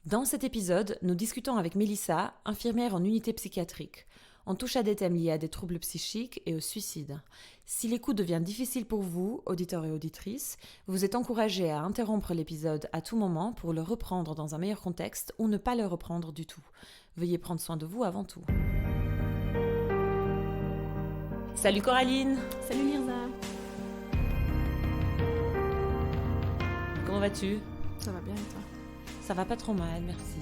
Dans cet épisode, nous discutons avec Mélissa, infirmière en unité psychiatrique. On touche à des thèmes liés à des troubles psychiques et au suicide. Si l'écoute devient difficile pour vous, auditeurs et auditrices, vous êtes encouragés à interrompre l'épisode à tout moment pour le reprendre dans un meilleur contexte ou ne pas le reprendre du tout. Veuillez prendre soin de vous avant tout. Salut Coraline! Salut Mirza! Comment vas-tu? Ça va bien et toi? Ça va pas trop mal, merci.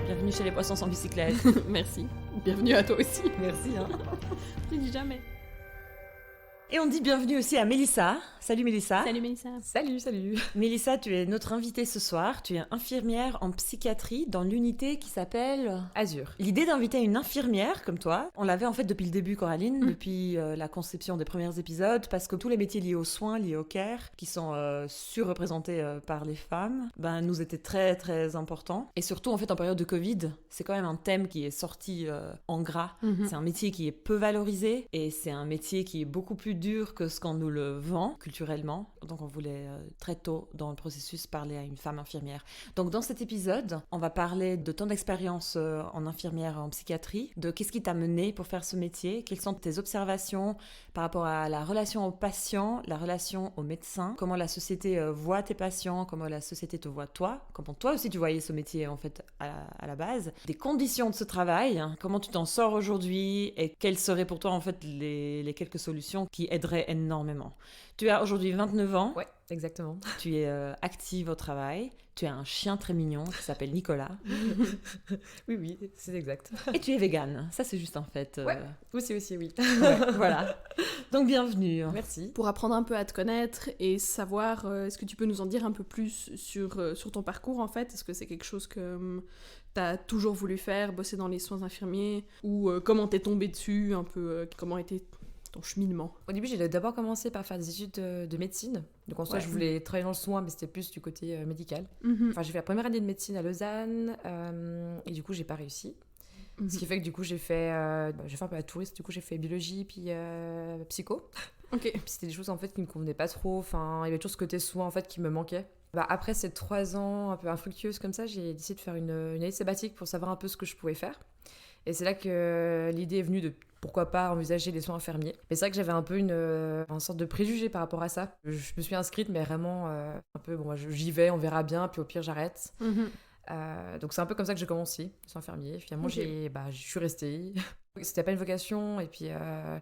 Bienvenue chez les Poissons sans bicyclette. Merci. Bienvenue à toi aussi. Merci. Je dis jamais. Et on dit bienvenue aussi à Mélissa. Salut Mélissa. Salut Mélissa. Salut. Mélissa, tu es notre invitée ce soir. Tu es infirmière en psychiatrie dans l'unité qui s'appelle Azur. L'idée d'inviter une infirmière comme toi, on l'avait en fait depuis le début, Coraline, depuis la conception des premiers épisodes, parce que tous les métiers liés aux soins, liés au care, qui sont surreprésentés par les femmes, nous étaient très très importants. Et surtout en fait en période de Covid, c'est quand même un thème qui est sorti en gras. C'est un métier qui est peu valorisé et c'est un métier qui est beaucoup plus dur que ce qu'on nous le vend culturellement. Donc on voulait très tôt dans le processus parler à une femme infirmière. Donc dans cet épisode, on va parler de ton expérience en infirmière en psychiatrie, de qu'est-ce qui t'a mené pour faire ce métier, quelles sont tes observations par rapport à la relation aux patients, la relation aux médecins, comment la société voit tes patients, comment la société te voit toi, comment toi aussi tu voyais ce métier en fait à la base, des conditions de ce travail, comment tu t'en sors aujourd'hui et quelles seraient pour toi en fait les quelques solutions qui aideraient énormément. Tu as aujourd'hui 29 ans. Ouais, exactement. Tu es active au travail. Tu as un chien très mignon qui s'appelle Nicolas. Oui, c'est exact. Et tu es végane. Ça, c'est juste un fait. Ouais, aussi, oui. Ouais, voilà. Donc, bienvenue. Merci. Pour apprendre un peu à te connaître et savoir, est-ce que tu peux nous en dire un peu plus sur ton parcours en fait? Est-ce que c'est quelque chose que t'as toujours voulu faire, bosser dans les soins infirmiers? Ou comment t'es tombée dessus, un peu, comment était ton cheminement? Au début, j'ai d'abord commencé par faire des études de médecine. Donc en soi, je voulais travailler dans le soin, mais c'était plus du côté médical. Enfin, j'ai fait la première année de médecine à Lausanne, et du coup, j'ai pas réussi. Ce qui fait que du coup, j'ai fait un peu la touriste. Du coup, j'ai fait biologie, puis psycho. Ok. Puis c'était des choses en fait qui me convenaient pas trop. Enfin, il y avait toujours ce côté soin en fait qui me manquait. Après ces 3 ans un peu infructueuses comme ça, j'ai décidé de faire une année sabbatique pour savoir un peu ce que je pouvais faire. Et c'est là que l'idée est venue de pourquoi pas envisager les soins infirmiers. Mais c'est vrai que j'avais un peu une sorte de préjugé par rapport à ça. Je me suis inscrite, mais vraiment un peu, j'y vais, on verra bien, puis au pire j'arrête. Donc c'est un peu comme ça que j'ai commencé, les soins infirmiers. Finalement, je suis restée. C'était pas une vocation, et puis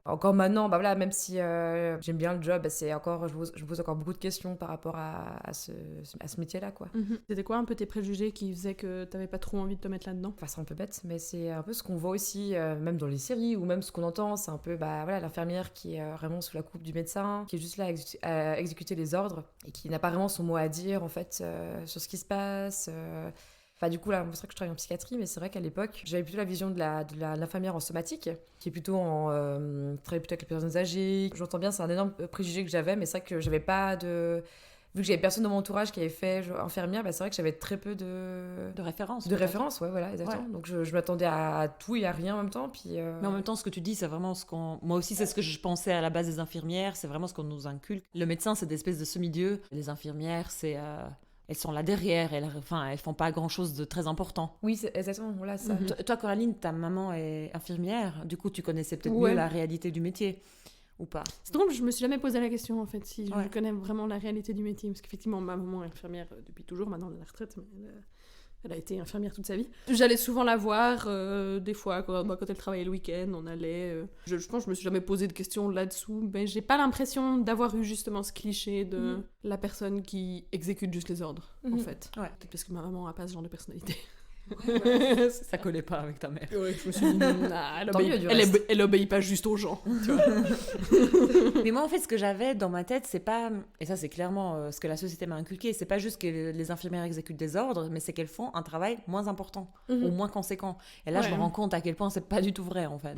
encore maintenant, même si j'aime bien le job, c'est encore, je me pose encore beaucoup de questions par rapport à ce métier-là, quoi. C'était quoi un peu tes préjugés qui faisaient que t'avais pas trop envie de te mettre là-dedans? Enfin, c'est un peu bête, mais c'est un peu ce qu'on voit aussi, même dans les séries, ou même ce qu'on entend, c'est un peu l'infirmière qui est vraiment sous la coupe du médecin, qui est juste là à exécuter les ordres, et qui n'a pas vraiment son mot à dire, en fait, sur ce qui se passe. Du coup, là, c'est vrai que je travaille en psychiatrie, mais c'est vrai qu'à l'époque, j'avais plutôt la vision de l'infirmière en somatique, qui est plutôt travaille plutôt avec les personnes âgées. J'entends bien, c'est un énorme préjugé que j'avais, mais c'est vrai que j'avais pas de... Vu que j'avais personne dans mon entourage qui avait fait infirmière, c'est vrai que j'avais très peu de références. De références, ouais, voilà, exactement. Ouais. Donc je m'attendais à tout et à rien en même temps. Puis, Mais en même temps, ce que tu dis, c'est vraiment ce qu'on... Moi aussi, c'est ce que je pensais à la base des infirmières, c'est vraiment ce qu'on nous inculque. Le médecin, c'est des espèces de semi-dieux. Les infirmières, c'est... Elles sont là derrière, elles font pas grand-chose de très important. Oui, c'est exactement, voilà ça. Toi, Coraline, ta maman est infirmière, du coup, tu connaissais peut-être mieux la réalité du métier, ou pas? C'est drôle, je me suis jamais posé la question, en fait, si je connais vraiment la réalité du métier, parce qu'effectivement, ma maman est infirmière depuis toujours, maintenant elle est à la retraite, mais elle a été infirmière toute sa vie. J'allais souvent la voir, des fois, quand elle travaillait le week-end, on allait... Je pense que je me suis jamais posé de questions là-dessous, mais j'ai pas l'impression d'avoir eu justement ce cliché de la personne qui exécute juste les ordres, en fait. Ouais. Peut-être parce que ma maman a pas ce genre de personnalité. Ça collait pas avec ta mère. Ouais, je me suis dit, elle obéit pas juste aux gens. Tu vois. Mais moi, en fait, ce que j'avais dans ma tête, c'est pas... Et ça, c'est clairement ce que la société m'a inculqué. C'est pas juste que les infirmières exécutent des ordres, mais c'est qu'elles font un travail moins important ou moins conséquent. Et là, je me rends compte à quel point c'est pas du tout vrai, en fait.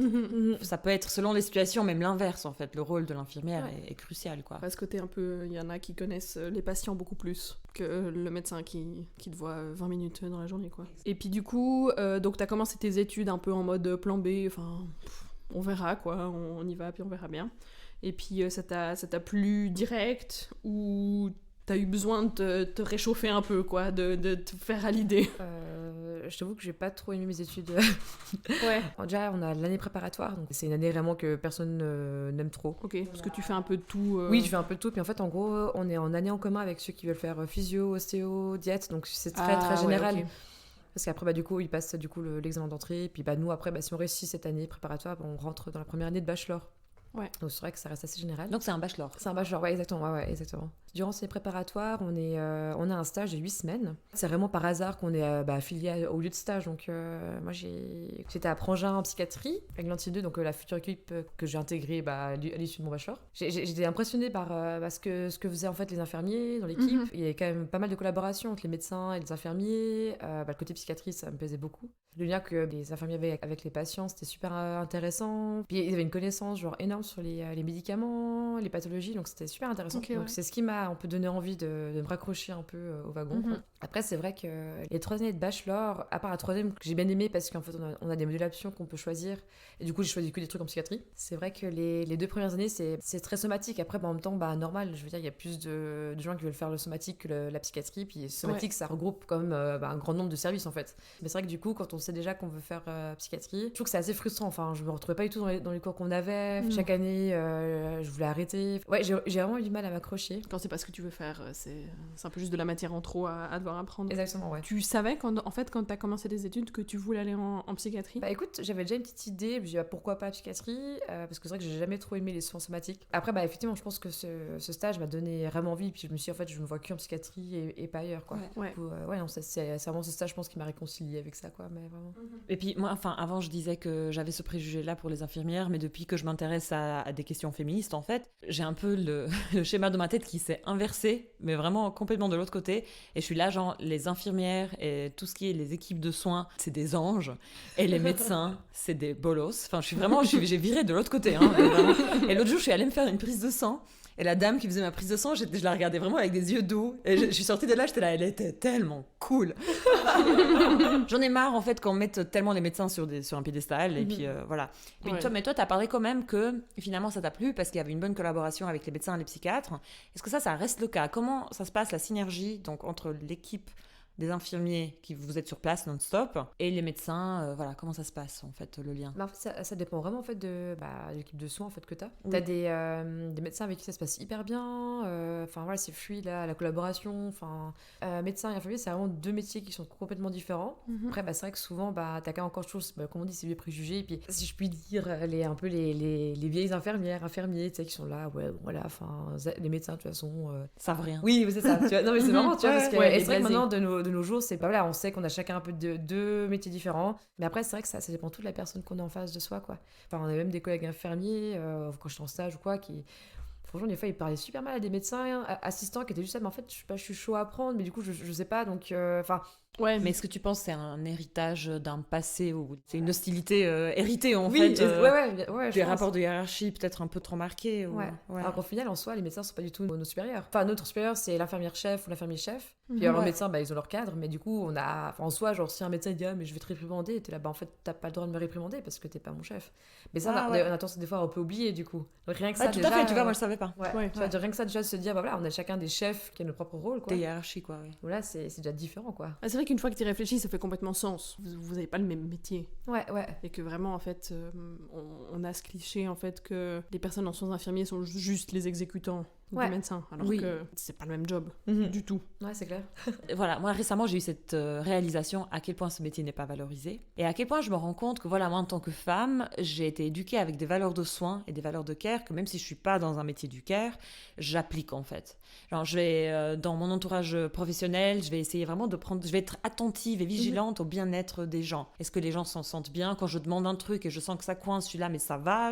Ça peut être, selon les situations, même l'inverse, en fait. Le rôle de l'infirmière est crucial, quoi. À ce côté, un peu, il y en a qui connaissent les patients beaucoup plus que le médecin qui te voit 20 minutes dans la journée, quoi. Et puis du coup, donc t'as commencé tes études un peu en mode plan B, enfin, on verra quoi, on y va puis on verra bien. et puis ça t'a plu direct, ou t'as eu besoin de te réchauffer un peu, quoi, de te faire à l'idée? Je t'avoue que j'ai pas trop aimé mes études. Ouais. Déjà, on a l'année préparatoire, donc c'est une année vraiment que personne n'aime trop. Ok, parce que tu fais un peu de tout. Oui, je fais un peu de tout, puis en fait, en gros, on est en année en commun avec ceux qui veulent faire physio, ostéo, diète, donc c'est très général. Ouais, ok. Parce qu'après, du coup, ils passent l'examen d'entrée, et puis nous, après, si on réussit cette année préparatoire, on rentre dans la première année de bachelor. Ouais. Donc c'est vrai que ça reste assez général. Donc c'est un bachelor. C'est un bachelor, ouais, exactement. Exactement. Durant ces préparatoires, on a un stage de 8 semaines. C'est vraiment par hasard qu'on est affilié au lieu de stage. Donc moi, j'étais à Prangin en psychiatrie, avec l'Anti2, donc la future équipe que j'ai intégrée à l'issue de mon bachelor. J'étais impressionnée par ce que faisaient en fait les infirmiers dans l'équipe. Il y avait quand même pas mal de collaboration entre les médecins et les infirmiers. Le côté psychiatrie, ça me plaisait beaucoup. Le lien que les infirmiers avaient avec les patients, c'était super intéressant. Puis ils avaient une connaissance énorme sur les médicaments, les pathologies, donc c'était super intéressant. Okay, donc c'est ce qui m'a un peu donné envie de me raccrocher un peu au wagon. Quoi. Après, c'est vrai que les 3 années de bachelor, à part la 3e que j'ai bien aimé parce qu'en fait on a des modulations qu'on peut choisir, et du coup j'ai choisi que des trucs en psychiatrie. C'est vrai que les 2 premières années c'est très somatique. Après, en même temps, normal, je veux dire, il y a plus de gens qui veulent faire le somatique que la psychiatrie, puis somatique ça regroupe quand même un grand nombre de services en fait. Mais c'est vrai que du coup, quand on sait déjà qu'on veut faire psychiatrie, je trouve que c'est assez frustrant. Enfin, je me retrouvais pas du tout dans les cours qu'on avait. Chaque année, je voulais arrêter. Ouais, j'ai vraiment eu du mal à m'accrocher. Quand c'est pas ce que tu veux faire, c'est un peu juste de la matière en trop à devoir apprendre. Exactement, ouais. Tu savais quand t'as commencé des études que tu voulais aller en psychiatrie? Écoute, j'avais déjà une petite idée. Je me dis pourquoi pas psychiatrie, parce que c'est vrai que j'ai jamais trop aimé les soins somatiques. Après, effectivement, je pense que ce stage m'a donné vraiment envie. Puis je me suis dit, en fait, je me vois qu'en psychiatrie et pas ailleurs, quoi. Ouais. Du coup, non, c'est vraiment ce stage, je pense, qui m'a réconciliée avec ça, quoi. Mais vraiment. Et puis moi, avant, je disais que j'avais ce préjugé-là pour les infirmières, mais depuis que je m'intéresse à des questions féministes, en fait, j'ai un peu le schéma de ma tête qui s'est inversé, mais vraiment complètement de l'autre côté. Et je suis là, les infirmières et tout ce qui est les équipes de soins, c'est des anges. Et les médecins, c'est des bolos. Enfin, j'ai viré de l'autre côté. Hein, et l'autre jour, je suis allée me faire une prise de sang. Et la dame qui faisait ma prise de sang, je la regardais vraiment avec des yeux doux. Et je suis sortie de là, j'étais là, elle était tellement cool. J'en ai marre, en fait, qu'on mette tellement les médecins sur un piédestal. Et puis, voilà. Et puis, toi, t'as parlé quand même que, finalement, ça t'a plu parce qu'il y avait une bonne collaboration avec les médecins et les psychiatres. Est-ce que ça reste le cas? Comment ça se passe, la synergie, donc, entre l'équipe des infirmiers qui vous êtes sur place non-stop et les médecins, comment ça se passe en fait le lien? En fait, ça dépend vraiment en fait de l'équipe de soins en fait que t'as. Oui. T'as des médecins avec qui ça se passe hyper bien, c'est fluide la collaboration. Médecins et infirmiers, c'est vraiment 2 métiers qui sont complètement différents. Après, c'est vrai que souvent t'as quand même encore chose, comme on dit, c'est vieux préjugés. Et puis si je puis dire, les vieilles infirmiers, tu sais, qui sont là, les médecins de toute façon savent rien. Oui, c'est ça. Tu vois, non mais c'est marrant, tu vois, parce que c'est vrai que maintenant de nos jours, c'est on sait qu'on a chacun un peu deux métiers différents, mais après c'est vrai que ça dépend tout de la personne qu'on a en face de soi, quoi. Enfin, on a même des collègues infirmiers quand j'étais en stage ou quoi qui, franchement, des fois ils parlaient super mal à des médecins assistants qui étaient juste ça, mais en fait je suis chaud à apprendre, mais du coup je sais pas, donc Ouais, mais est-ce que tu penses que c'est un héritage d'un passé ou c'est une hostilité héritée en fait des rapports de hiérarchie peut-être un peu trop marqués ouais. Alors qu'au final, en soi, les médecins sont pas du tout nos supérieurs. Enfin, notre supérieur, c'est l'infirmière-chef ou l'infirmier-chef. Puis alors, les médecins, ils ont leur cadre, mais du coup, en soi, si un médecin dit mais je vais te réprimander, t'es là, en fait, t'as pas le droit de me réprimander parce que t'es pas mon chef. Mais ça, on a tendance des fois un peu oublier, du coup. Donc, rien que ça, tout déjà, à fait, tu vois, moi je savais pas. Rien que ça, déjà, de se dire, on a chacun des chefs qui ont notre propre rôle, quoi. Des hiérarchies, quoi. Oui. Voilà, c'est déjà différent, quoi. C'est vrai qu'une fois que tu réfléchis, ça fait complètement sens. Vous avez pas le même métier. Ouais. Et que vraiment, en fait, on a ce cliché, en fait, que les personnes en soins infirmiers sont juste les exécutants des médecins, alors que c'est pas le même job du tout. Ouais, c'est clair. Voilà, moi récemment j'ai eu cette réalisation à quel point ce métier n'est pas valorisé et à quel point je me rends compte que moi en tant que femme, j'ai été éduquée avec des valeurs de soins et des valeurs de care que même si je suis pas dans un métier du care, j'applique en fait. Je vais dans mon entourage professionnel, je vais essayer vraiment je vais être attentive et vigilante au bien-être des gens. Est-ce que les gens s'en sentent bien quand je demande un truc et je sens que ça coince, je suis là mais ça va,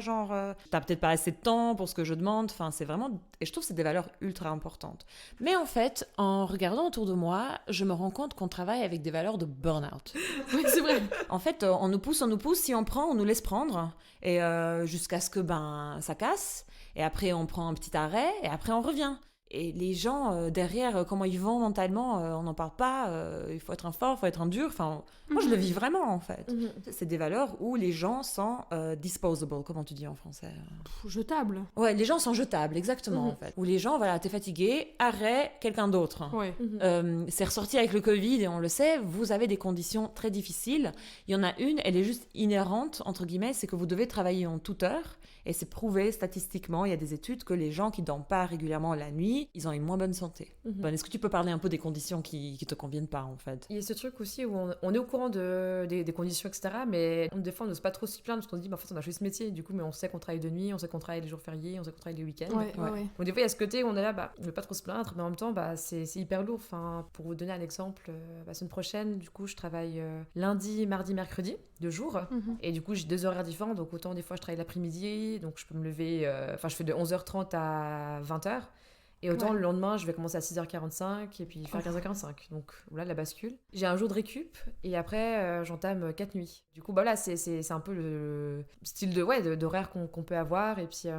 t'as peut-être pas assez de temps pour ce que je demande, c'est vraiment, et je trouve que c'est des valeurs ultra importantes. Mais en fait, en regardant autour de moi, je me rends compte qu'on travaille avec des valeurs de burn-out. Oui, c'est vrai. En fait, on nous pousse, si on prend, on nous laisse prendre, et jusqu'à ce que ça casse, et après on prend un petit arrêt, et après on revient. Et les gens derrière, comment ils vont mentalement, on n'en parle pas. Il faut être un fort, il faut être un dur. Enfin, moi, je le vis vraiment, en fait. C'est des valeurs où les gens sont disposable, comment tu dis en français Jetable. Ouais, les gens sont jetables, exactement, en fait. Où les gens, voilà, t'es fatigué, arrête, quelqu'un d'autre. Ouais. C'est ressorti avec le Covid, et on le sait, vous avez des conditions très difficiles. Il y en a une, elle est juste inhérente, entre guillemets, c'est que vous devez travailler en toute heure. Et c'est prouvé statistiquement, il y a des études que les gens qui ne dorment pas régulièrement la nuit, ils ont une moins bonne santé. Est-ce que tu peux parler un peu des conditions qui te conviennent pas, en fait? Il y a ce truc aussi où on est au courant des conditions, etc. Mais des fois, on n'ose pas trop s'y plaindre parce qu'on se dit, en fait, on a choisi ce métier. Du coup, mais on sait qu'on travaille de nuit, on sait qu'on travaille les jours fériés, on sait qu'on travaille les week-ends. Ouais. Donc, des fois, il y a ce côté où on est là, on ne veut pas trop se plaindre, mais en même temps, c'est hyper lourd. Enfin, pour vous donner un exemple, la semaine prochaine, du coup, je travaille lundi, mardi, mercredi, 2 jours. Et du coup, j'ai 2 horaires différents. Donc, autant des fois, je travaille l'après-midi, donc je peux me lever. Je fais de 11h30 à 20h. Et autant le lendemain, je vais commencer à 6h45 et puis faire 15h45. Donc là, la bascule. J'ai un jour de récup et après, j'entame 4 nuits. Du coup, là, c'est un peu le style d'horaire qu'on peut avoir. Et puis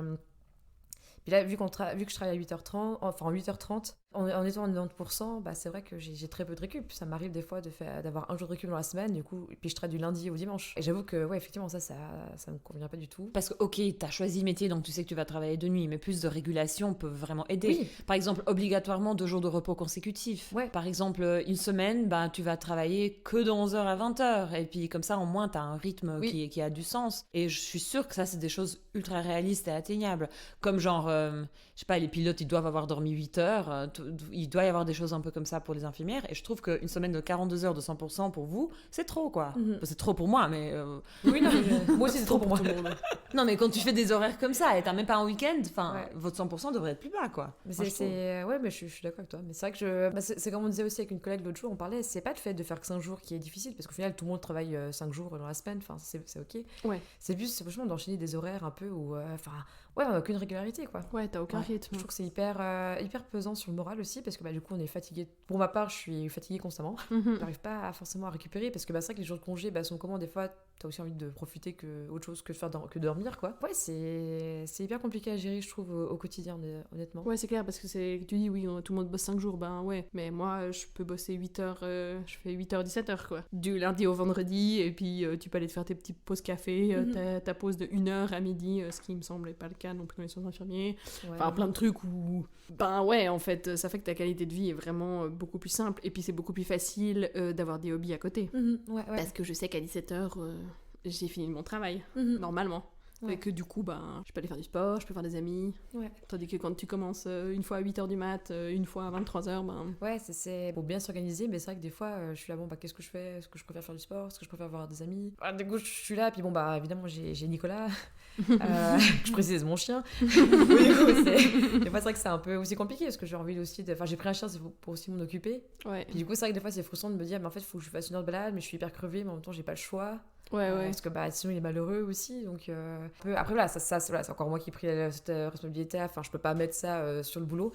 là, vu que je travaille à 8h30, enfin 8h30, en étant à 90%, c'est vrai que j'ai très peu de récup. Ça m'arrive des fois d'avoir un jour de récup dans la semaine, du coup, et puis je travaille du lundi au dimanche. Et j'avoue que, effectivement, ça me convient pas du tout. Parce que, ok, t'as choisi le métier, donc tu sais que tu vas travailler de nuit, mais plus de régulation peut vraiment aider. Oui. Par exemple, obligatoirement 2 jours de repos consécutifs. Ouais. Par exemple, une semaine, tu vas travailler que de 11h à 20h. Et puis, comme ça, au moins, t'as un rythme qui a du sens. Et je suis sûre que ça, c'est des choses ultra réalistes et atteignables. Comme genre, je sais pas, les pilotes, ils doivent avoir dormi 8 heures. Il doit y avoir des choses un peu comme ça pour les infirmières. Et je trouve qu'une semaine de 42 heures de 100% pour vous, c'est trop, quoi. C'est trop pour moi, mais... Oui, non, mais moi aussi, c'est trop pour moi. Non, mais quand tu fais des horaires comme ça et t'as même pas un week-end, votre 100% devrait être plus bas, quoi. Mais mais je suis d'accord avec toi. Mais c'est vrai que c'est comme on disait aussi avec une collègue l'autre jour, on parlait, c'est pas le fait de faire que 5 jours qui est difficile, parce qu'au final, tout le monde travaille 5 jours dans la semaine, enfin, c'est ok. Ouais. C'est plus, franchement, d'enchaîner des horaires un peu où, on n'a aucune régularité, quoi. Ouais, t'as aucun rythme. Je trouve que c'est hyper pesant sur le moral aussi, parce que du coup, on est fatigué. Pour ma part, je suis fatiguée constamment. J'arrive pas forcément à récupérer, parce que c'est vrai que les jours de congé sont comment, des fois, t'as aussi envie de profiter autre chose que dormir, quoi. Ouais, c'est hyper compliqué à gérer, je trouve, au quotidien, honnêtement. Ouais, c'est clair, parce que tu dis, oui, tout le monde bosse 5 jours, ouais. Mais moi, je peux bosser 8 heures, je fais 8h, 17h, quoi. Du lundi au vendredi, et puis tu peux aller te faire tes petites pauses café, ta pause de 1h à midi, ce qui me semble pas le cas non plus dans les soins infirmiers. Ouais. Enfin, plein de trucs où, en fait, ça fait que ta qualité de vie est vraiment beaucoup plus simple, et puis c'est beaucoup plus facile d'avoir des hobbies à côté. Ouais. Parce que je sais qu'à 17h, j'ai fini mon travail, normalement. Ouais. Et que du coup, je peux aller faire du sport, je peux faire des amis. Ouais. Tandis que quand tu commences une fois à 8h du mat, une fois à 23h, Ouais, c'est pour bien s'organiser, mais c'est vrai que des fois, je suis là, qu'est-ce que je fais? Est-ce que je préfère faire du sport? Est-ce que je préfère avoir des amis? Du coup, je suis là, puis évidemment, j'ai Nicolas, je précise mon chien. Du coup, des fois, c'est vrai que c'est un peu aussi compliqué, parce que j'ai envie aussi j'ai pris un chien, c'est pour aussi m'en occuper. Ouais. Puis du coup, c'est vrai que des fois, c'est frustrant de me dire, mais en fait, il faut que je fasse une heure de balade, mais je suis hyper crevée, mais en même temps, j'ai pas le choix. Ouais. Parce que sinon il est malheureux aussi, donc après voilà, c'est encore moi qui ai pris cette responsabilité, enfin je peux pas mettre ça sur le boulot.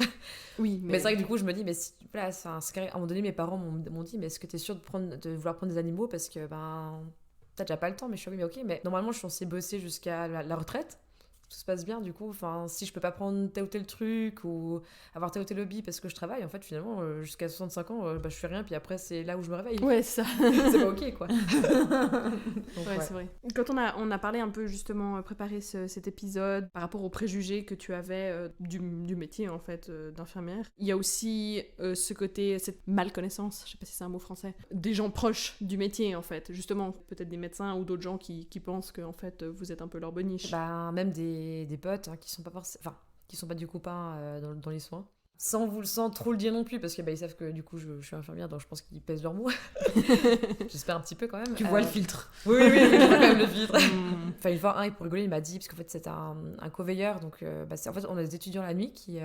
Oui, mais c'est vrai que du coup je me dis, mais à un moment donné mes parents m'ont dit, mais est-ce que t'es sûre de vouloir prendre des animaux, parce que t'as déjà pas le temps? Mais je suis oui, mais ok, mais normalement je suis censée bosser jusqu'à la retraite, tout se passe bien, du coup, si je peux pas prendre tel ou tel truc ou avoir tel ou tel hobby parce que je travaille, en fait, finalement, jusqu'à 65 ans, je fais rien, puis après, c'est là où je me réveille. Ouais, ça. C'est pas ok, quoi. Donc, c'est vrai. Quand on a parlé un peu, justement, préparé cet épisode par rapport aux préjugés que tu avais du métier, en fait, d'infirmière, il y a aussi ce côté, cette malconnaissance, je sais pas si c'est un mot français, des gens proches du métier, en fait. Justement, peut-être des médecins ou d'autres gens qui pensent que, en fait, vous êtes un peu leur boniche. Même des potes qui sont pas du copain dans les soins, sans trop le dire non plus, parce que ils savent que du coup je suis infirmière, donc je pense qu'ils pèsent leurs mots. J'espère un petit peu quand même. Tu vois le filtre. Oui, je vois quand même le filtre. Une fois, pour rigoler, il m'a dit, parce qu'en fait c'est un co-veilleur, donc en fait on a des étudiants la nuit qui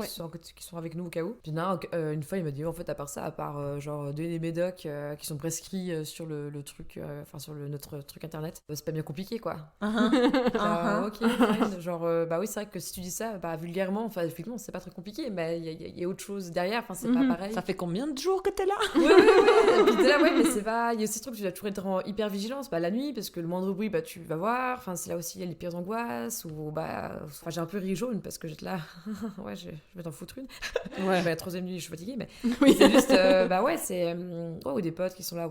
sont avec nous au cas où. Puis une fois il m'a dit, en fait à part ça, donner des médocs qui sont prescrits sur le truc, sur notre truc internet, c'est pas bien compliqué, quoi. Ok, fine. Oui, c'est vrai que si tu dis ça vulgairement, effectivement c'est pas très compliqué, mais il y a autre chose derrière, enfin c'est pas pareil. Ça fait combien de jours que t'es là? Ouais. Et puis t'es là, mais c'est pas... Il y a aussi ce truc que tu dois toujours être hyper vigilant, c'est pas la nuit, parce que le moindre bruit, tu vas voir, enfin c'est là aussi il y a les pires angoisses, ou j'ai un peu ri jaune, parce que j'étais là, ouais, je vais t'en foutre une. Ouais. La troisième nuit, je suis fatiguée, mais oui. C'est juste, c'est... ou des potes qui sont là,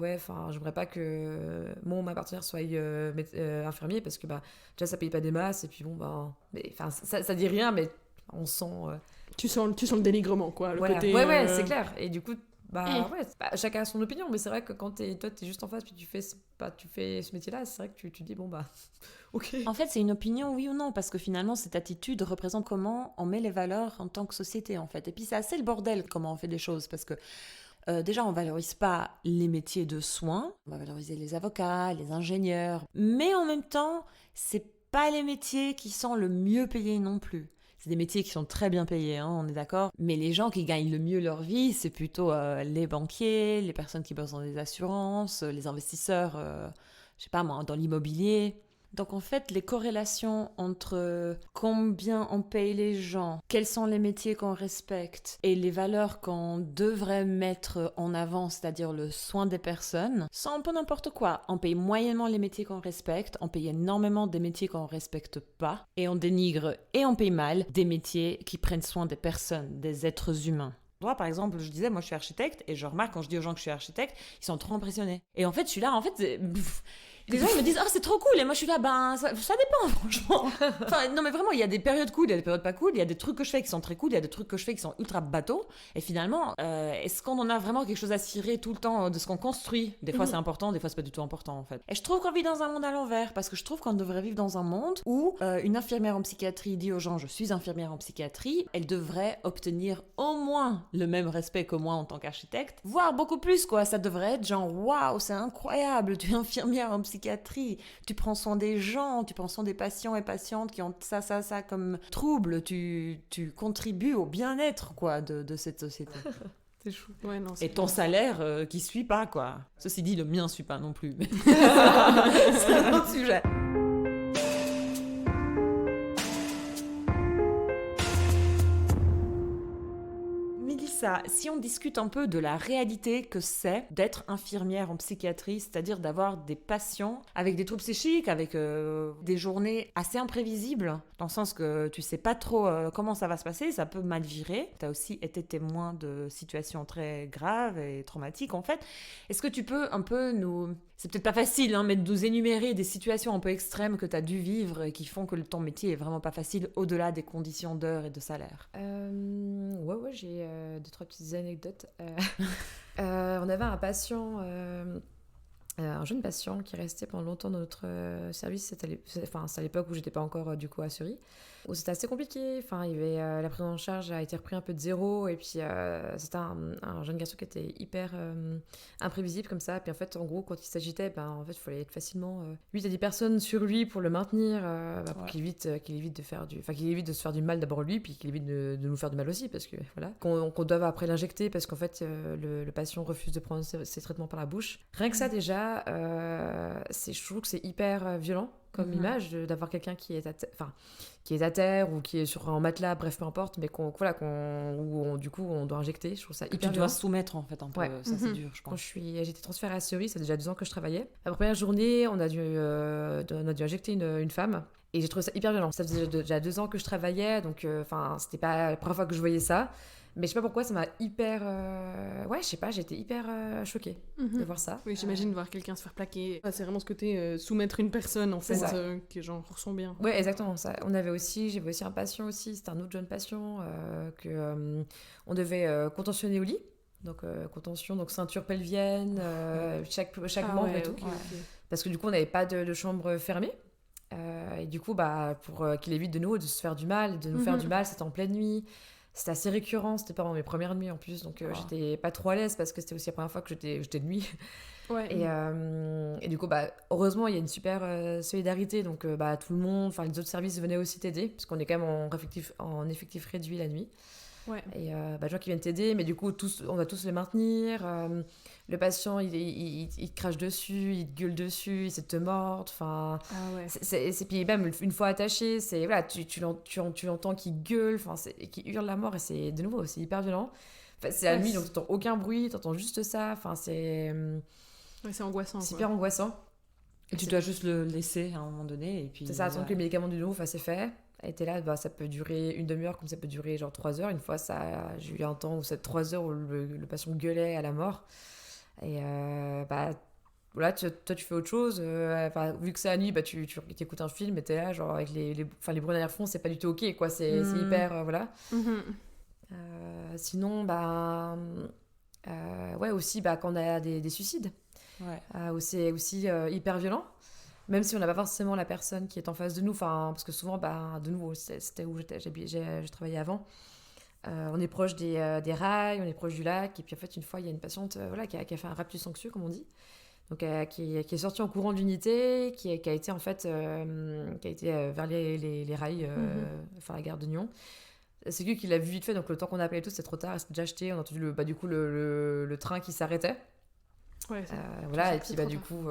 j'aimerais pas que ma partenaire soit infirmier, parce que déjà ça paye pas des masses, et puis ça dit rien, mais on sent... Tu sens le dénigrement, quoi, le côté... Ouais, c'est clair. Et du coup, chacun a son opinion, mais c'est vrai que quand toi, t'es juste en face, puis tu fais ce métier-là, c'est vrai que tu dis, ok. En fait, c'est une opinion, oui ou non, parce que finalement, cette attitude représente comment on met les valeurs en tant que société, en fait. Et puis, c'est assez le bordel, comment on fait des choses, parce que déjà, on valorise pas les métiers de soins, on va valoriser les avocats, les ingénieurs, mais en même temps, c'est pas les métiers qui sont le mieux payés non plus. C'est des métiers qui sont très bien payés, on est d'accord. Mais les gens qui gagnent le mieux leur vie, c'est plutôt les banquiers, les personnes qui bossent dans les assurances, les investisseurs, je sais pas moi, dans l'immobilier. Donc en fait, les corrélations entre combien on paye les gens, quels sont les métiers qu'on respecte et les valeurs qu'on devrait mettre en avant, c'est-à-dire le soin des personnes, sont un peu n'importe quoi. On paye moyennement les métiers qu'on respecte, on paye énormément des métiers qu'on respecte pas, et on dénigre et on paye mal des métiers qui prennent soin des personnes, des êtres humains. Moi, par exemple, je disais, moi je suis architecte, et je remarque quand je dis aux gens que je suis architecte, ils sont trop impressionnés. Et en fait, je suis là, les gens ils me disent c'est trop cool, et moi je suis là ça dépend franchement. Enfin non mais vraiment, il y a des périodes cool, il y a des périodes pas cool, il y a des trucs que je fais qui sont très cool, il y a des trucs que je fais qui sont ultra bateaux, et finalement est-ce qu'on en a vraiment quelque chose à cirer tout le temps de ce qu'on construit? Des fois c'est important, des fois c'est pas du tout important en fait. Et je trouve qu'on vit dans un monde à l'envers, parce que je trouve qu'on devrait vivre dans un monde où une infirmière en psychiatrie dit aux gens je suis infirmière en psychiatrie, elle devrait obtenir au moins le même respect que moi en tant qu'architecte, voire beaucoup plus quoi. Ça devrait être genre waouh, c'est incroyable, tu es infirmière en psychiatrie, tu prends soin des gens, tu prends soin des patients et patientes qui ont ça comme trouble, tu contribues au bien-être quoi de cette société. C'est chou. Ouais, non, et ton salaire qui suit pas quoi. Ceci dit, le mien suit pas non plus, mais c'est un autre sujet. Si on discute un peu de la réalité que c'est d'être infirmière en psychiatrie, c'est-à-dire d'avoir des patients avec des troubles psychiques, avec des journées assez imprévisibles, dans le sens que tu sais pas trop comment ça va se passer, ça peut mal virer. Tu as aussi été témoin de situations très graves et traumatiques en fait. Est-ce que tu peux un peu nous... C'est peut-être pas facile, mais de nous énumérer des situations un peu extrêmes que tu as dû vivre et qui font que ton métier est vraiment pas facile au-delà des conditions d'heure et de salaire. Ouais, j'ai 2-3 petites anecdotes. On avait un patient, un jeune patient qui restait pendant longtemps dans notre service. C'est à l'époque où j'étais pas encore du coup à Suri, où c'était assez compliqué. Enfin, il y avait, la prise en charge a été reprise un peu de zéro, et puis c'était un jeune garçon qui était hyper imprévisible comme ça. Puis en fait, en gros, quand il s'agitait, en fait, il fallait être facilement 8 à 10 personnes sur lui pour le maintenir, pour qu'il évite qu'il évite de se faire du mal d'abord lui, puis qu'il évite de nous faire du mal aussi, parce que voilà, qu'on doive après l'injecter, parce qu'en fait, le patient refuse de prendre ses traitements par la bouche. Rien que ça déjà, je trouve que c'est hyper violent comme image d'avoir quelqu'un qui est à terre ou qui est sur un matelas, bref, peu importe, mais du coup on doit injecter. Je trouve ça hyper violent. Tu dois soumettre en fait un peu, ça c'est dur, je pense. Quand j'ai été transférée à Suri, ça fait déjà 2 ans que je travaillais. La première journée, on a dû injecter une femme. Et j'ai trouvé ça hyper violent. Ça faisait déjà 2 ans que je travaillais, donc c'était pas la première fois que je voyais ça. Mais je sais pas pourquoi, ça m'a hyper... je sais pas, j'étais hyper choquée de voir ça. Oui, j'imagine de voir quelqu'un se faire plaquer. C'est vraiment ce côté soumettre une personne, en fait, qui genre ressent bien. Ouais, exactement. Ça. J'avais aussi un patient aussi, c'était un autre jeune patient on devait contentionner au lit. Donc contention, donc ceinture pelvienne, chaque membre et tout. Okay. Parce que du coup, on n'avait pas de chambre fermée. Et du coup, pour qu'il évite de nous de se faire du mal, de nous faire du mal, c'était en pleine nuit. C'était assez récurrent, c'était pendant mes premières nuits en plus, donc j'étais pas trop à l'aise parce que c'était aussi la première fois que j'étais de nuit. Ouais. Et du coup, heureusement, il y a une super solidarité, donc tout le monde, les autres services venaient aussi t'aider, parce qu'on est quand même en effectif réduit la nuit. Ouais. Et des gens qui viennent t'aider, mais du coup, on va tous les maintenir. Le patient, il te crache dessus, il te gueule dessus, il essaie de te mordre. Enfin, puis même une fois attaché, c'est, voilà, tu l'entends qu'il gueule, qu'il hurle la mort, et c'est, de nouveau, c'est hyper violent. Enfin, c'est la nuit, donc tu n'entends aucun bruit, tu entends juste ça. Enfin, c'est angoissant. C'est hyper angoissant. Et tu dois juste le laisser à un moment donné. Et puis, c'est ça, attendre que les médicaments du nouveau fassent effet. Et t'es là, ça peut durer une demi-heure, comme ça peut durer genre 3 heures. Une fois, j'ai eu un temps où c'est 3 heures où le patient gueulait à la mort. Et voilà, toi tu fais autre chose. Vu que c'est la nuit, tu écoutes un film et t'es là, genre avec les bruits derrière-fond, c'est pas du tout ok, quoi. C'est hyper. Voilà. Sinon, aussi quand on a des suicides, où c'est aussi hyper violent. Même si on n'a pas forcément la personne qui est en face de nous, parce que souvent, de nouveau, c'était où je travaillais avant, on est proche des rails, on est proche du lac, et puis en fait, une fois, il y a une patiente qui a fait un raptus anxieux, comme on dit, donc qui est sortie en courant de l'unité, qui a été en fait vers les rails, la gare de Nyon. C'est lui qui l'a vu vite fait, donc le temps qu'on a appelé tout, c'était trop tard, c'était déjà acheté, on a entendu le train qui s'arrêtait. Ouais, et puis du coup...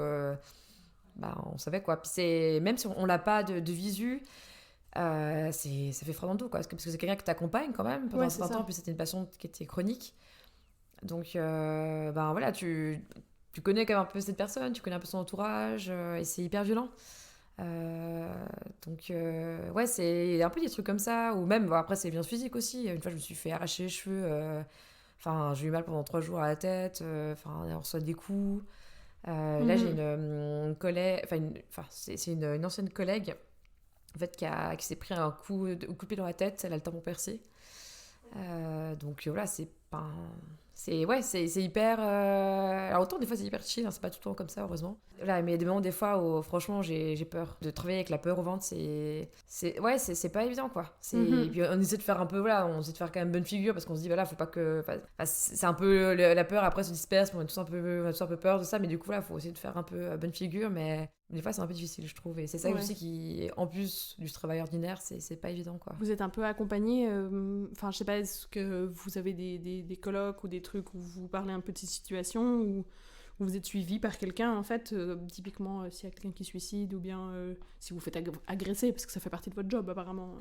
on savait quoi. Puis même si on l'a pas de visu, ça fait froid dans le dos, quoi. Parce que c'est quelqu'un qui t'accompagne quand même pendant un certain temps. Puis c'était une patiente qui était chronique. Donc, voilà, tu connais quand même un peu cette personne, tu connais un peu son entourage, et c'est hyper violent. C'est un peu des trucs comme ça. Ou même, après, c'est violence physique aussi. Une fois, je me suis fait arracher les cheveux. J'ai eu mal pendant 3 jours à la tête. On reçoit des coups. Là, j'ai une collègue, c'est une ancienne collègue en fait, qui s'est pris un coup de pied dans la tête. Elle a le tampon percé. Donc voilà, c'est hyper. Alors autant des fois c'est hyper chill, c'est pas tout le temps comme ça, heureusement. Là, mais il y a des moments, des fois, où franchement j'ai peur. De travailler avec la peur au ventre, c'est pas évident, quoi. Et puis on essaie de faire un peu, on essaie de faire quand même bonne figure, parce qu'on se dit, voilà, faut pas que. C'est un peu la peur, après se disperse, on a tous un peu peur de ça, mais du coup, faut essayer de faire un peu bonne figure, mais des fois c'est un peu difficile, je trouve. Et c'est ça aussi qui, en plus du travail ordinaire, c'est pas évident, quoi. Vous êtes un peu accompagné, je sais pas, est-ce que vous avez des colloques ou des trucs où vous parlez un peu de ces situations, ou vous êtes suivi par quelqu'un, en fait, typiquement s'il y a quelqu'un qui suicide, ou bien si vous faites agresser, parce que ça fait partie de votre job, apparemment.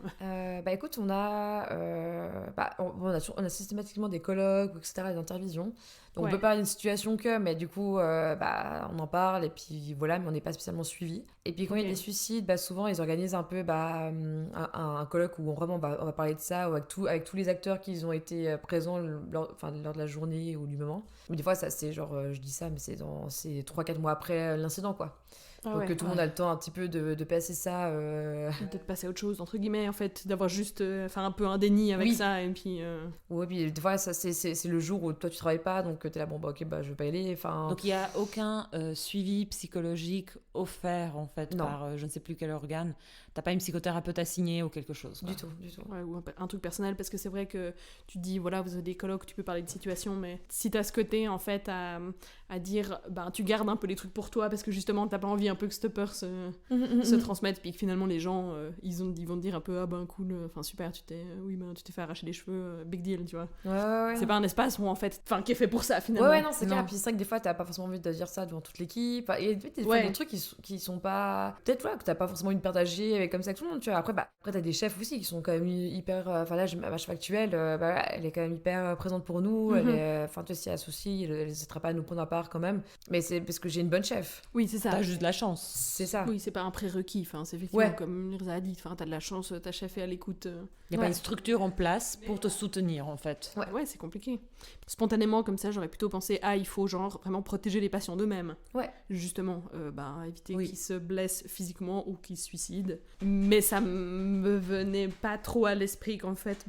Écoute, on a systématiquement des colloques, etc., des intervisions. Donc on peut parler d'une situation mais du coup, on en parle, et puis voilà, mais on n'est pas spécialement suivi. Et puis quand il y a des suicides, souvent ils organisent un peu un colloque où on va parler de ça, avec tous les acteurs qui ont été présents lors de la journée ou du moment. Mais des fois, ça, c'est genre, je dis ça, mais c'est 3-4 mois après l'incident, quoi. Donc tout le monde a le temps un petit peu de passer ça. De passer à autre chose, entre guillemets, en fait, d'avoir juste un peu un déni avec ça, et puis... Oui, puis des fois, ça, c'est le jour où toi tu travailles pas, donc t'es là, je vais pas y aller. Donc il n'y a aucun suivi psychologique offert, en fait, par je ne sais plus quel organe. T'as pas une psychothérapeute à signer ou quelque chose, quoi. Du tout. Ouais, ou un truc personnel, parce que c'est vrai que tu dis, voilà, vous avez des colloques, tu peux parler de situation, mais si t'as ce côté, en fait, à dire, tu gardes un peu les trucs pour toi, parce que justement, t'as pas envie un peu que cette peur se transmette, puis que finalement, les gens, ils vont te dire un peu, cool, super, tu t'es fait arracher les cheveux, big deal, tu vois. Ouais. C'est pas un espace où, en fait, qui est fait pour ça, finalement. Ouais, non, c'est clair. Puis c'est vrai que des fois, t'as pas forcément envie de dire ça devant toute l'équipe. Et des fois, des trucs qui sont pas... Peut-être, que t'as pas forcément une perte comme ça que tout le monde, tu vois. Après, t'as des chefs aussi qui sont quand même hyper... là, ma chef actuelle, elle est quand même hyper présente pour nous. Elle est... tu vois, s'il y a un souci, elle n'hésitera pas à nous prendre à part quand même. Mais c'est parce que j'ai une bonne chef. Oui, c'est ça. T'as juste de la chance. C'est ça. Oui, c'est pas un prérequis. C'est effectivement comme Lirza a dit. T'as de la chance, ta chef est à l'écoute. Il n'y a pas une structure en place pour te soutenir, en fait. Ouais, c'est compliqué. Spontanément, comme ça, j'aurais plutôt pensé, il faut vraiment protéger les patients d'eux-mêmes. Ouais. Justement, éviter qu'ils se blessent physiquement ou qu'ils se suicident. Mais ça me venait pas trop à l'esprit qu'en fait,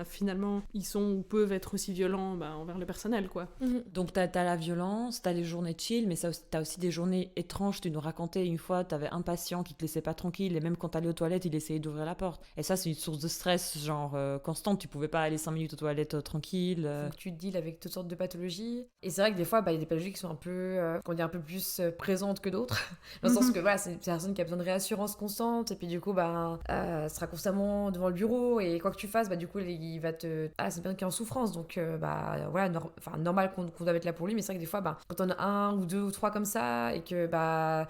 finalement, ils sont ou peuvent être aussi violents envers le personnel, quoi. Donc t'as la violence, t'as les journées chill, mais t'as aussi des journées étranges, tu raconter une fois, t'avais un patient qui te laissait pas tranquille et même quand t'allais aux toilettes, il essayait d'ouvrir la porte. Et ça, c'est une source de stress, genre constante. Tu pouvais pas aller 5 minutes aux toilettes tranquille. Faut que tu deals avec toutes sortes de pathologies. Et c'est vrai que des fois, il y a des pathologies qui sont un peu, qu'on dit un peu plus présentes que d'autres. Dans le sens que voilà, c'est une personne qui a besoin de réassurance constante. Et puis du coup, sera constamment devant le bureau. Et quoi que tu fasses, du coup, il va te. Ah, c'est bien qu'il est en souffrance. Donc, voilà, normal qu'on doit être là pour lui. Mais c'est vrai que des fois, quand on a 1 ou 2 ou 3 comme ça, et que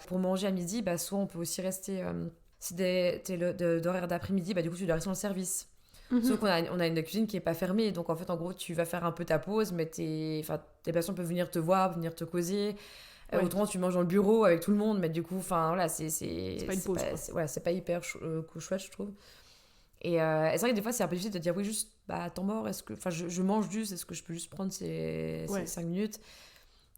pour manger à midi, soit on peut aussi rester. Si t'es d'horaire d'après-midi, du coup, tu dois rester dans le service. Sauf qu'on a une cuisine qui est pas fermée, donc en fait, en gros, tu vas faire un peu ta pause, mais tes patients peuvent venir te voir, venir te causer. Autrement, tu manges dans le bureau avec tout le monde, mais du coup, voilà, c'est pas une pause. C'est pas hyper chouette, je trouve. Et c'est vrai que des fois, c'est un peu difficile de dire, oui, juste, temps mort, je mange juste, est-ce que je peux juste prendre ces 5 minutes?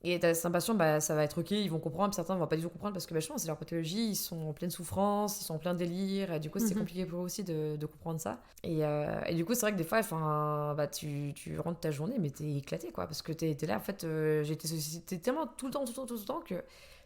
Et t'as certains patients, ça va être ok, ils vont comprendre, certains vont pas du tout comprendre parce que je pense que c'est leur pathologie, ils sont en pleine souffrance, ils sont en plein délire, et du coup c'est compliqué pour eux aussi de comprendre ça. Et du coup c'est vrai que des fois, tu rentres ta journée, mais t'es éclaté quoi, parce que t'es là en fait, j'ai été sollicitée tellement tout le temps que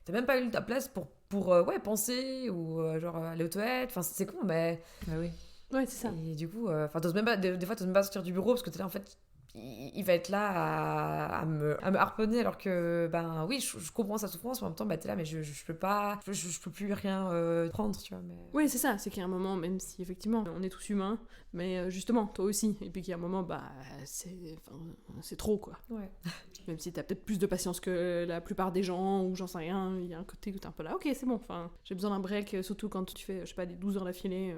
t'as même pas eu ta place pour penser ou genre aller aux toilettes, c'est con, mais. Ah oui. Ouais, c'est ça. Et du coup, t'oses même pas, des fois t'oses même pas sortir du bureau parce que t'es là en fait. Il va être là à me harponner alors que oui je comprends sa souffrance mais en même temps t'es là mais je peux pas je peux plus rien prendre tu vois mais... Oui c'est ça, c'est qu'il y a un moment, même si effectivement on est tous humains, mais justement toi aussi, et puis qu'il y a un moment c'est trop quoi. Ouais. Même si t'as peut-être plus de patience que la plupart des gens ou j'en sais rien, il y a un côté où t'es un peu là ok c'est bon, j'ai besoin d'un break, surtout quand tu fais je sais pas des 12 heures d'affilée.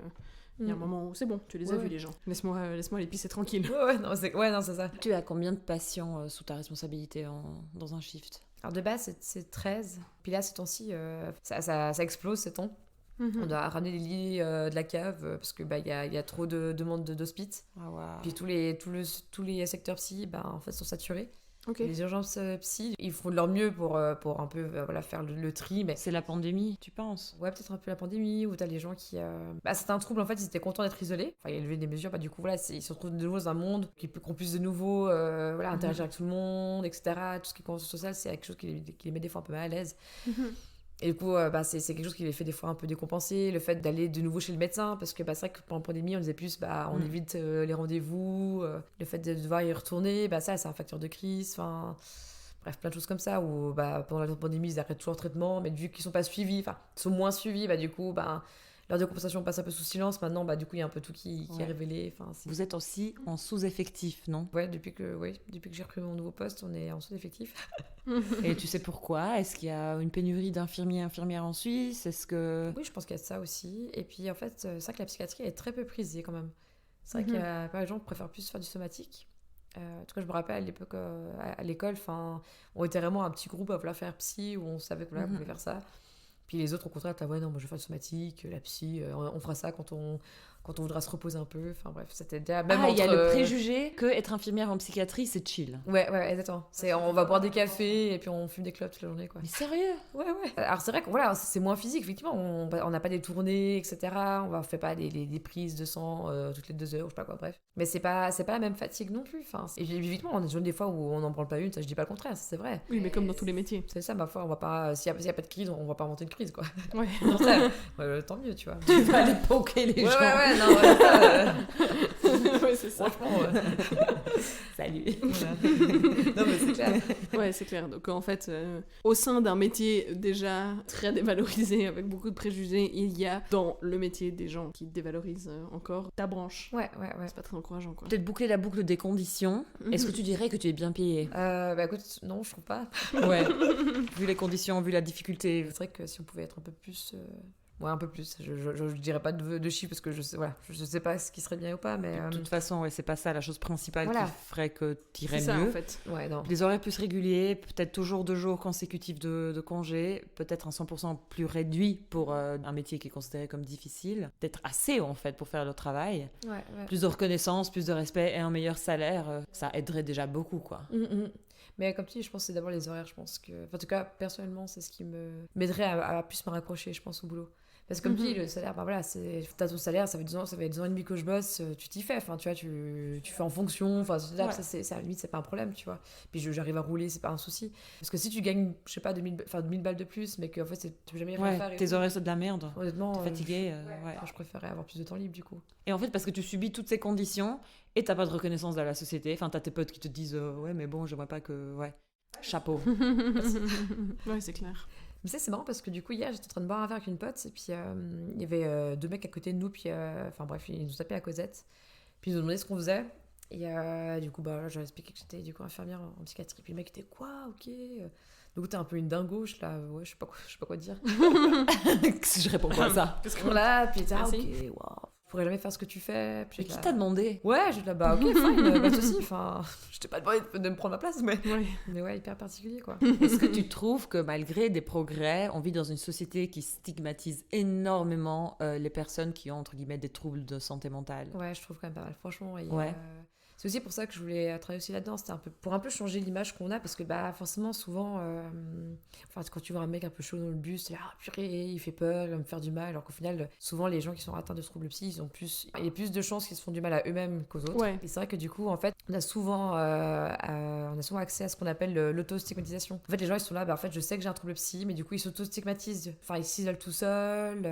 Il y a un moment où c'est bon, tu les as vus les gens. Laisse-moi aller pisser tranquille. Non, c'est ça. Tu as combien de patients sous ta responsabilité dans un shift? Alors de base, c'est 13. Puis là, ces temps-ci, ça explose ces temps. On doit ramener les lits de la cave parce que y a trop de demandes d'hospice. Ah, wow. Puis tous les secteurs psy en fait, sont saturés. Okay. Les urgences psy, ils font de leur mieux pour un peu faire le tri. Mais... C'est la pandémie, tu penses? Ouais, peut-être un peu la pandémie, où t'as les gens qui... certains troubles, en fait, ils étaient contents d'être isolés. Enfin, il y a levé des mesures, du coup, ils se retrouvent de nouveau dans un monde qui peut qu'on puisse de nouveau interagir avec tout le monde, etc. Tout ce qui est convention sociale, c'est quelque chose qui les met des fois un peu mal à l'aise. Et du coup, c'est quelque chose qui les fait des fois un peu décompenser, le fait d'aller de nouveau chez le médecin, parce que c'est vrai que pendant la pandémie, on disait plus, on évite les rendez-vous, le fait de devoir y retourner, ça, c'est un facteur de crise, bref, plein de choses comme ça, où pendant la pandémie, ils arrêtent toujours le traitement, mais vu qu'ils sont pas suivis, sont moins suivis, du coup, leur décompensation passe un peu sous silence. Maintenant, du coup, il y a un peu tout qui est révélé. Vous êtes aussi en sous-effectif, non? Ouais, depuis que j'ai repris mon nouveau poste, on est en sous-effectif. Et tu sais pourquoi? Est-ce qu'il y a une pénurie d'infirmiers et infirmières en Suisse? Est-ce que... Oui, je pense qu'il y a ça aussi. Et puis, en fait, c'est vrai que la psychiatrie est très peu prisée quand même. C'est vrai qu'il y a pas de gens qui préfèrent plus faire du somatique. En tout cas, je me rappelle à l'époque, à l'école, on était vraiment un petit groupe à vouloir faire psy, où on savait qu'on voulait faire ça. Puis les autres, au contraire, ouais, non, moi je vais faire du somatique, la psy, on fera ça quand on voudra se reposer un peu. Enfin bref, c'était déjà même il y a le préjugé que être infirmière en psychiatrie, c'est chill. Ouais, exactement. On va boire des cafés et puis on fume des clopes toute la journée, quoi. Mais sérieux? Ouais. Alors c'est vrai que c'est moins physique, effectivement. On n'a pas des tournées, etc. On fait pas des prises de sang toutes les 2 heures, je sais pas quoi, bref. Mais c'est pas la même fatigue non plus. Et évidemment, on a des fois où on n'en prend pas une, ça je dis pas le contraire, ça, c'est vrai. Oui, mais comme dans tous les métiers. C'est ça, ma foi, on va pas... S'il y a pas de crise, on va pas inventer une crise, quoi. Ouais. Tant mieux, tu vois. Tu vas aller poker les gens. Ouais, non, ouais, c'est ça. Franchement, Salut. Voilà. Non, mais c'est clair. Ouais, c'est clair. Donc, en fait, au sein d'un métier déjà très dévalorisé, avec beaucoup de préjugés, il y a dans le métier des gens qui dévalorisent encore ta branche. Ouais. C'est pas très encourageant, quoi. Peut-être boucler la boucle des conditions. Est-ce que tu dirais que tu es bien payé? Écoute, non, je trouve pas. Ouais. Vu les conditions, vu la difficulté. C'est vrai que si on pouvait être un peu plus... Ouais, un peu plus. Je dirais pas de chiffres parce que je sais pas ce qui serait bien ou pas, mais... De toute façon, c'est pas ça la chose principale qui ferait que t'irais mieux. C'est ça, en fait. Ouais, non. Les horaires plus réguliers, peut-être toujours 2 jours consécutifs de congé, peut-être un 100% plus réduit pour un métier qui est considéré comme difficile. Peut-être assez, en fait, pour faire le travail. Ouais. Plus de reconnaissance, plus de respect et un meilleur salaire, ça aiderait déjà beaucoup, quoi. Mais comme tu dis, je pense que c'est d'abord les horaires. Je pense que... en tout cas, personnellement, c'est ce qui m'aiderait à plus me raccrocher, je pense, au boulot. Parce que comme tu dis, le salaire, bah voilà, t'as ton salaire, ça fait 2 ans et demi que je bosse, tu t'y fais, enfin, tu vois, tu fais en fonction, enfin, ça, à la limite, c'est pas un problème, tu vois. Puis j'arrive à rouler, c'est pas un souci. Parce que si tu gagnes, je sais pas, 2000 balles de plus, mais qu'en fait, tu peux jamais rien faire. Tes horaires, c'est de la merde. Honnêtement, t'es fatigué. Je préférais avoir plus de temps libre, du coup. Et en fait, parce que tu subis toutes ces conditions et t'as pas de reconnaissance dans la société, enfin, t'as tes potes qui te disent, ouais, mais bon, j'aimerais pas que. Ouais, chapeau. Ouais, c'est clair. Mais c'est marrant parce que du coup, hier, j'étais en train de boire un verre avec une pote, et puis il y avait 2 mecs à côté de nous, puis enfin bref, ils nous tapaient à Cosette, puis ils nous demandaient ce qu'on faisait, et du coup, bah, j'ai expliqué que j'étais du coup infirmière en psychiatrie, puis le mec était quoi, ok. Donc t'es un peu une dingo, je suis là, ouais, je sais pas quoi dire. Je réponds pas à ça. Voilà, puis t'es ok, waouh. Je pourrais jamais faire ce que tu fais. Puis qui t'a demandé? Ouais, je dis là, bah ok, fine, pas de soucis. Enfin, je t'ai pas demandé de me prendre ma place, mais ouais, hyper particulier quoi. Est-ce que tu trouves que malgré des progrès, on vit dans une société qui stigmatise énormément les personnes qui ont entre guillemets des troubles de santé mentale? Ouais, je trouve quand même pas mal, franchement. C'est aussi pour ça que je voulais travailler aussi là-dedans, c'était pour un peu changer l'image qu'on a, parce que bah forcément souvent, quand tu vois un mec un peu chaud dans le bus, t'es là, purée, il fait peur, il va me faire du mal, alors qu'au final, souvent les gens qui sont atteints de troubles psy, il y a plus de chances qu'ils se font du mal à eux-mêmes qu'aux autres. Ouais. Et c'est vrai que du coup, en fait, on a souvent accès à ce qu'on appelle l'auto-stigmatisation. En fait, les gens ils sont là, bah en fait, je sais que j'ai un trouble psy, mais du coup ils s'auto-stigmatisent, enfin ils s'isolent tout seuls,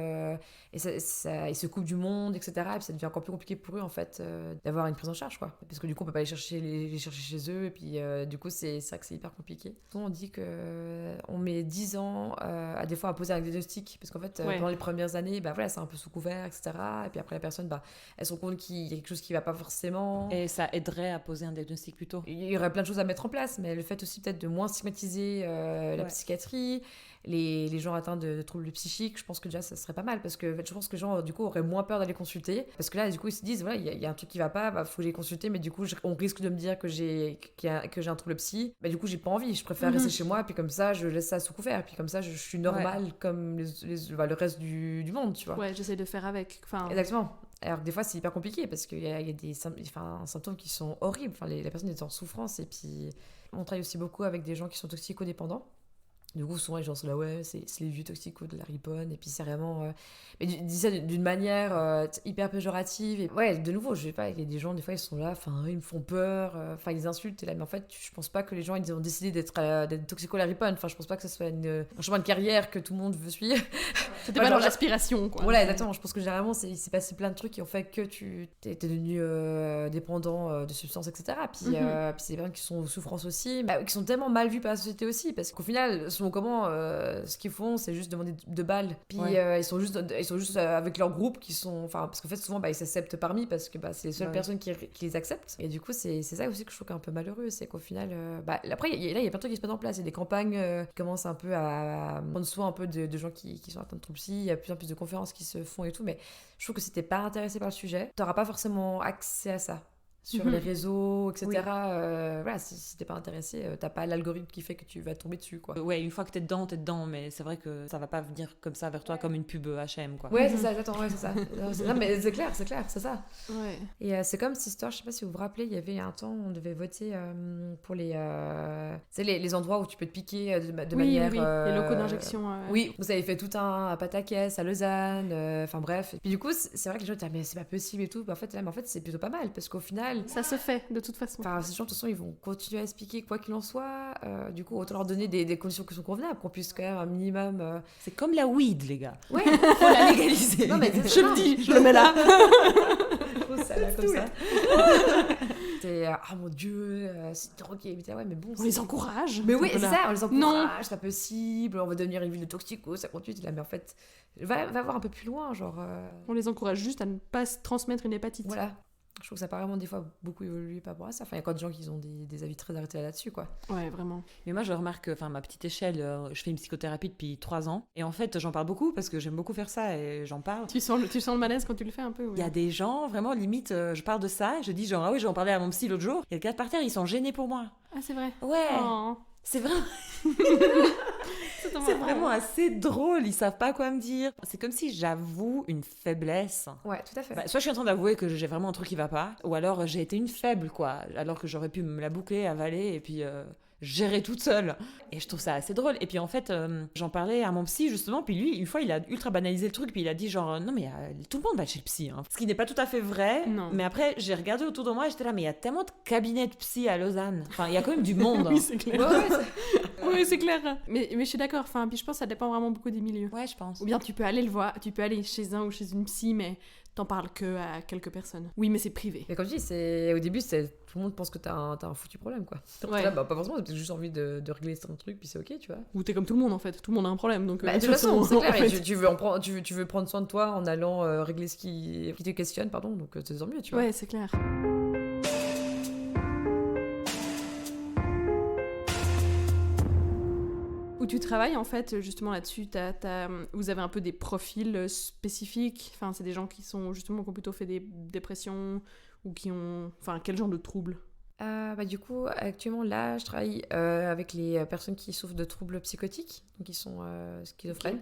et ça, ils se coupent du monde, etc. Et puis ça devient encore plus compliqué pour eux en fait d'avoir une prise en charge, quoi. Parce que du coup on peut pas les chercher chez eux, et puis du coup c'est vrai que c'est hyper compliqué. On dit qu'on met 10 ans à des fois à poser un diagnostic, parce qu'en fait pendant les premières années, bah voilà, c'est un peu sous couvert, etc. Et puis après la personne, bah elle se rend compte qu'il y a quelque chose qui va pas forcément. Et ça aiderait à poser un diagnostic plus tôt. Il y aurait plein de choses à mettre en place, mais le fait aussi peut-être de moins stigmatiser la psychiatrie, les gens atteints de troubles psychiques, je pense que déjà ça serait pas mal, parce que en fait, je pense que les gens du coup auraient moins peur d'aller consulter, parce que là du coup ils se disent voilà, il y a un truc qui va pas, bah faut que j'aille consulter, mais du coup on risque de me dire que j'ai un trouble psy, bah du coup j'ai pas envie, je préfère rester chez moi, puis comme ça je laisse ça sous couvert, puis comme ça je suis normale comme le reste du monde, tu vois. Ouais, j'essaie de faire avec. Exactement. Alors que des fois c'est hyper compliqué, parce qu'il y a des symptômes qui sont horribles, la personne est en souffrance, et puis on travaille aussi beaucoup avec des gens qui sont toxicodépendants. Du coup, souvent, les gens sont là, ouais, c'est les vieux toxicos de la riponne, et puis c'est vraiment. Mais dis ça d'une manière hyper péjorative. Et ouais, de nouveau, je sais pas, il y a des gens, des fois, ils sont là, ils me font peur, ils insultent, et là, mais en fait, je pense pas que les gens, ils ont décidé d'être toxicos de la riponne. Je pense pas que ce soit un chemin de carrière que tout le monde veut suivre. C'était pas leur aspiration, quoi. Voilà, exactement. Je pense que généralement, il s'est passé plein de trucs qui ont fait que tu t'es devenu dépendant de substances, etc. Puis c'est des personnes qui sont en souffrance aussi, qui sont tellement mal vues par la société aussi, parce qu'au final, comment ce qu'ils font, c'est juste demander 2 balles, puis ils sont juste avec leur groupe, qui sont parce qu'en fait souvent ils s'acceptent parmi, parce que c'est les seules personnes qui les acceptent, et du coup c'est ça aussi que je trouve un peu malheureux, c'est qu'au final après il y a plein de trucs qui se mettent en place, il y a des campagnes qui commencent un peu à prendre soin un peu de gens qui sont atteints de troubles psy, il y a de plus en plus de conférences qui se font et tout, mais je trouve que si t'es pas intéressé par le sujet, t'auras pas forcément accès à ça sur les réseaux, etc. Voilà, si t'es pas intéressé, t'as pas l'algorithme qui fait que tu vas tomber dessus, quoi. Ouais, une fois que t'es dedans, mais c'est vrai que ça va pas venir comme ça vers toi, comme une pub H&M, quoi. Ouais, c'est ça, attends, ouais, c'est ça. Non, mais c'est clair, c'est ça. Ouais. Et c'est comme cette histoire, je sais pas si vous vous rappelez, il y avait un temps, on devait voter pour les endroits où tu peux te piquer de manière... Oui, les locaux d'injection. Oui, vous avez fait tout un à Pataquès, à Lausanne, enfin bref. Et puis du coup, c'est vrai que les gens disent, mais c'est pas possible et tout. En fait, c'est plutôt pas mal, parce qu'au final... Ça se fait, de toute façon. Enfin, ces gens, de toute façon, ils vont continuer à expliquer quoi qu'il en soit. Du coup, autant leur donner des conditions qui sont convenables, qu'on puisse quand même un minimum... C'est comme la weed, les gars. Ouais. Faut la légaliser. Non, mais je le dis, je le mets là. Ça, là, comme ça. C'est mon Dieu, c'est drogué. Ouais, mais bon. On les encourage. Mais oui, c'est ça, on les encourage. Non. C'est pas possible. On va devenir une ville de toxicos, ça continue. Là, mais en fait, va voir un peu plus loin, genre. On les encourage juste à ne pas se transmettre une hépatite. Voilà. Je trouve que ça paraît vraiment des fois beaucoup évolué par rapport à ça. Enfin, il y a encore des gens qui ont des avis très arrêtés là-dessus, quoi. Ouais, vraiment. Mais moi, je remarque, ma petite échelle, je fais une psychothérapie depuis 3 ans. Et en fait, j'en parle beaucoup parce que j'aime beaucoup faire ça et j'en parle. Tu sens le malaise quand tu le fais un peu? Il y a des gens, vraiment, limite, je parle de ça et je dis genre, ah oui, j'en parlais à mon psy l'autre jour. Il y a 4 par terre, ils sont gênés pour moi. Ah, c'est vrai? Ouais. Oh. C'est vrai. C'est vraiment assez drôle, ils savent pas quoi me dire. C'est comme si j'avoue une faiblesse. Ouais, tout à fait. Soit je suis en train d'avouer que j'ai vraiment un truc qui va pas, ou alors j'ai été une faible, quoi. Alors que j'aurais pu me la boucler, avaler, et puis gérer toute seule. Et je trouve ça assez drôle. Et puis en fait, j'en parlais à mon psy, justement, puis lui, une fois, il a ultra banalisé le truc, puis il a dit genre, non mais tout le monde va chez le psy. Hein. Ce qui n'est pas tout à fait vrai, Non. mais après, j'ai regardé autour de moi, et j'étais là, mais il y a tellement de cabinets de psy à Lausanne. Enfin, il y a quand même du monde. Oui, c'est clair. Ouais, Oui, c'est clair. Mais je suis d'accord. Enfin, puis je pense que ça dépend vraiment beaucoup des milieux. Ouais, je pense. Ou bien tu peux aller le voir, tu peux aller chez un ou chez une psy, mais t'en parles que à quelques personnes. Oui, mais c'est privé. Mais comme je dis, au début, tout le monde pense que t'as un foutu problème, quoi. Donc Ouais. là, pas forcément, t'as peut-être juste envie de régler ton truc, puis c'est ok, tu vois. Ou t'es comme tout le monde en fait. Tout le monde a un problème. Donc, De toute façon, c'est clair, en fait, tu veux prendre soin de toi en allant régler ce qui te questionne, pardon, donc c'est tant mieux, tu vois. Ouais, c'est clair. Où tu travailles en fait justement là-dessus, vous avez un peu des profils spécifiques, enfin c'est des gens qui sont justement qui ont plutôt fait des dépressions ou qui ont, enfin quel genre de troubles? Du coup, actuellement, là, je travaille avec les personnes qui souffrent de troubles psychotiques, donc qui sont schizophrènes.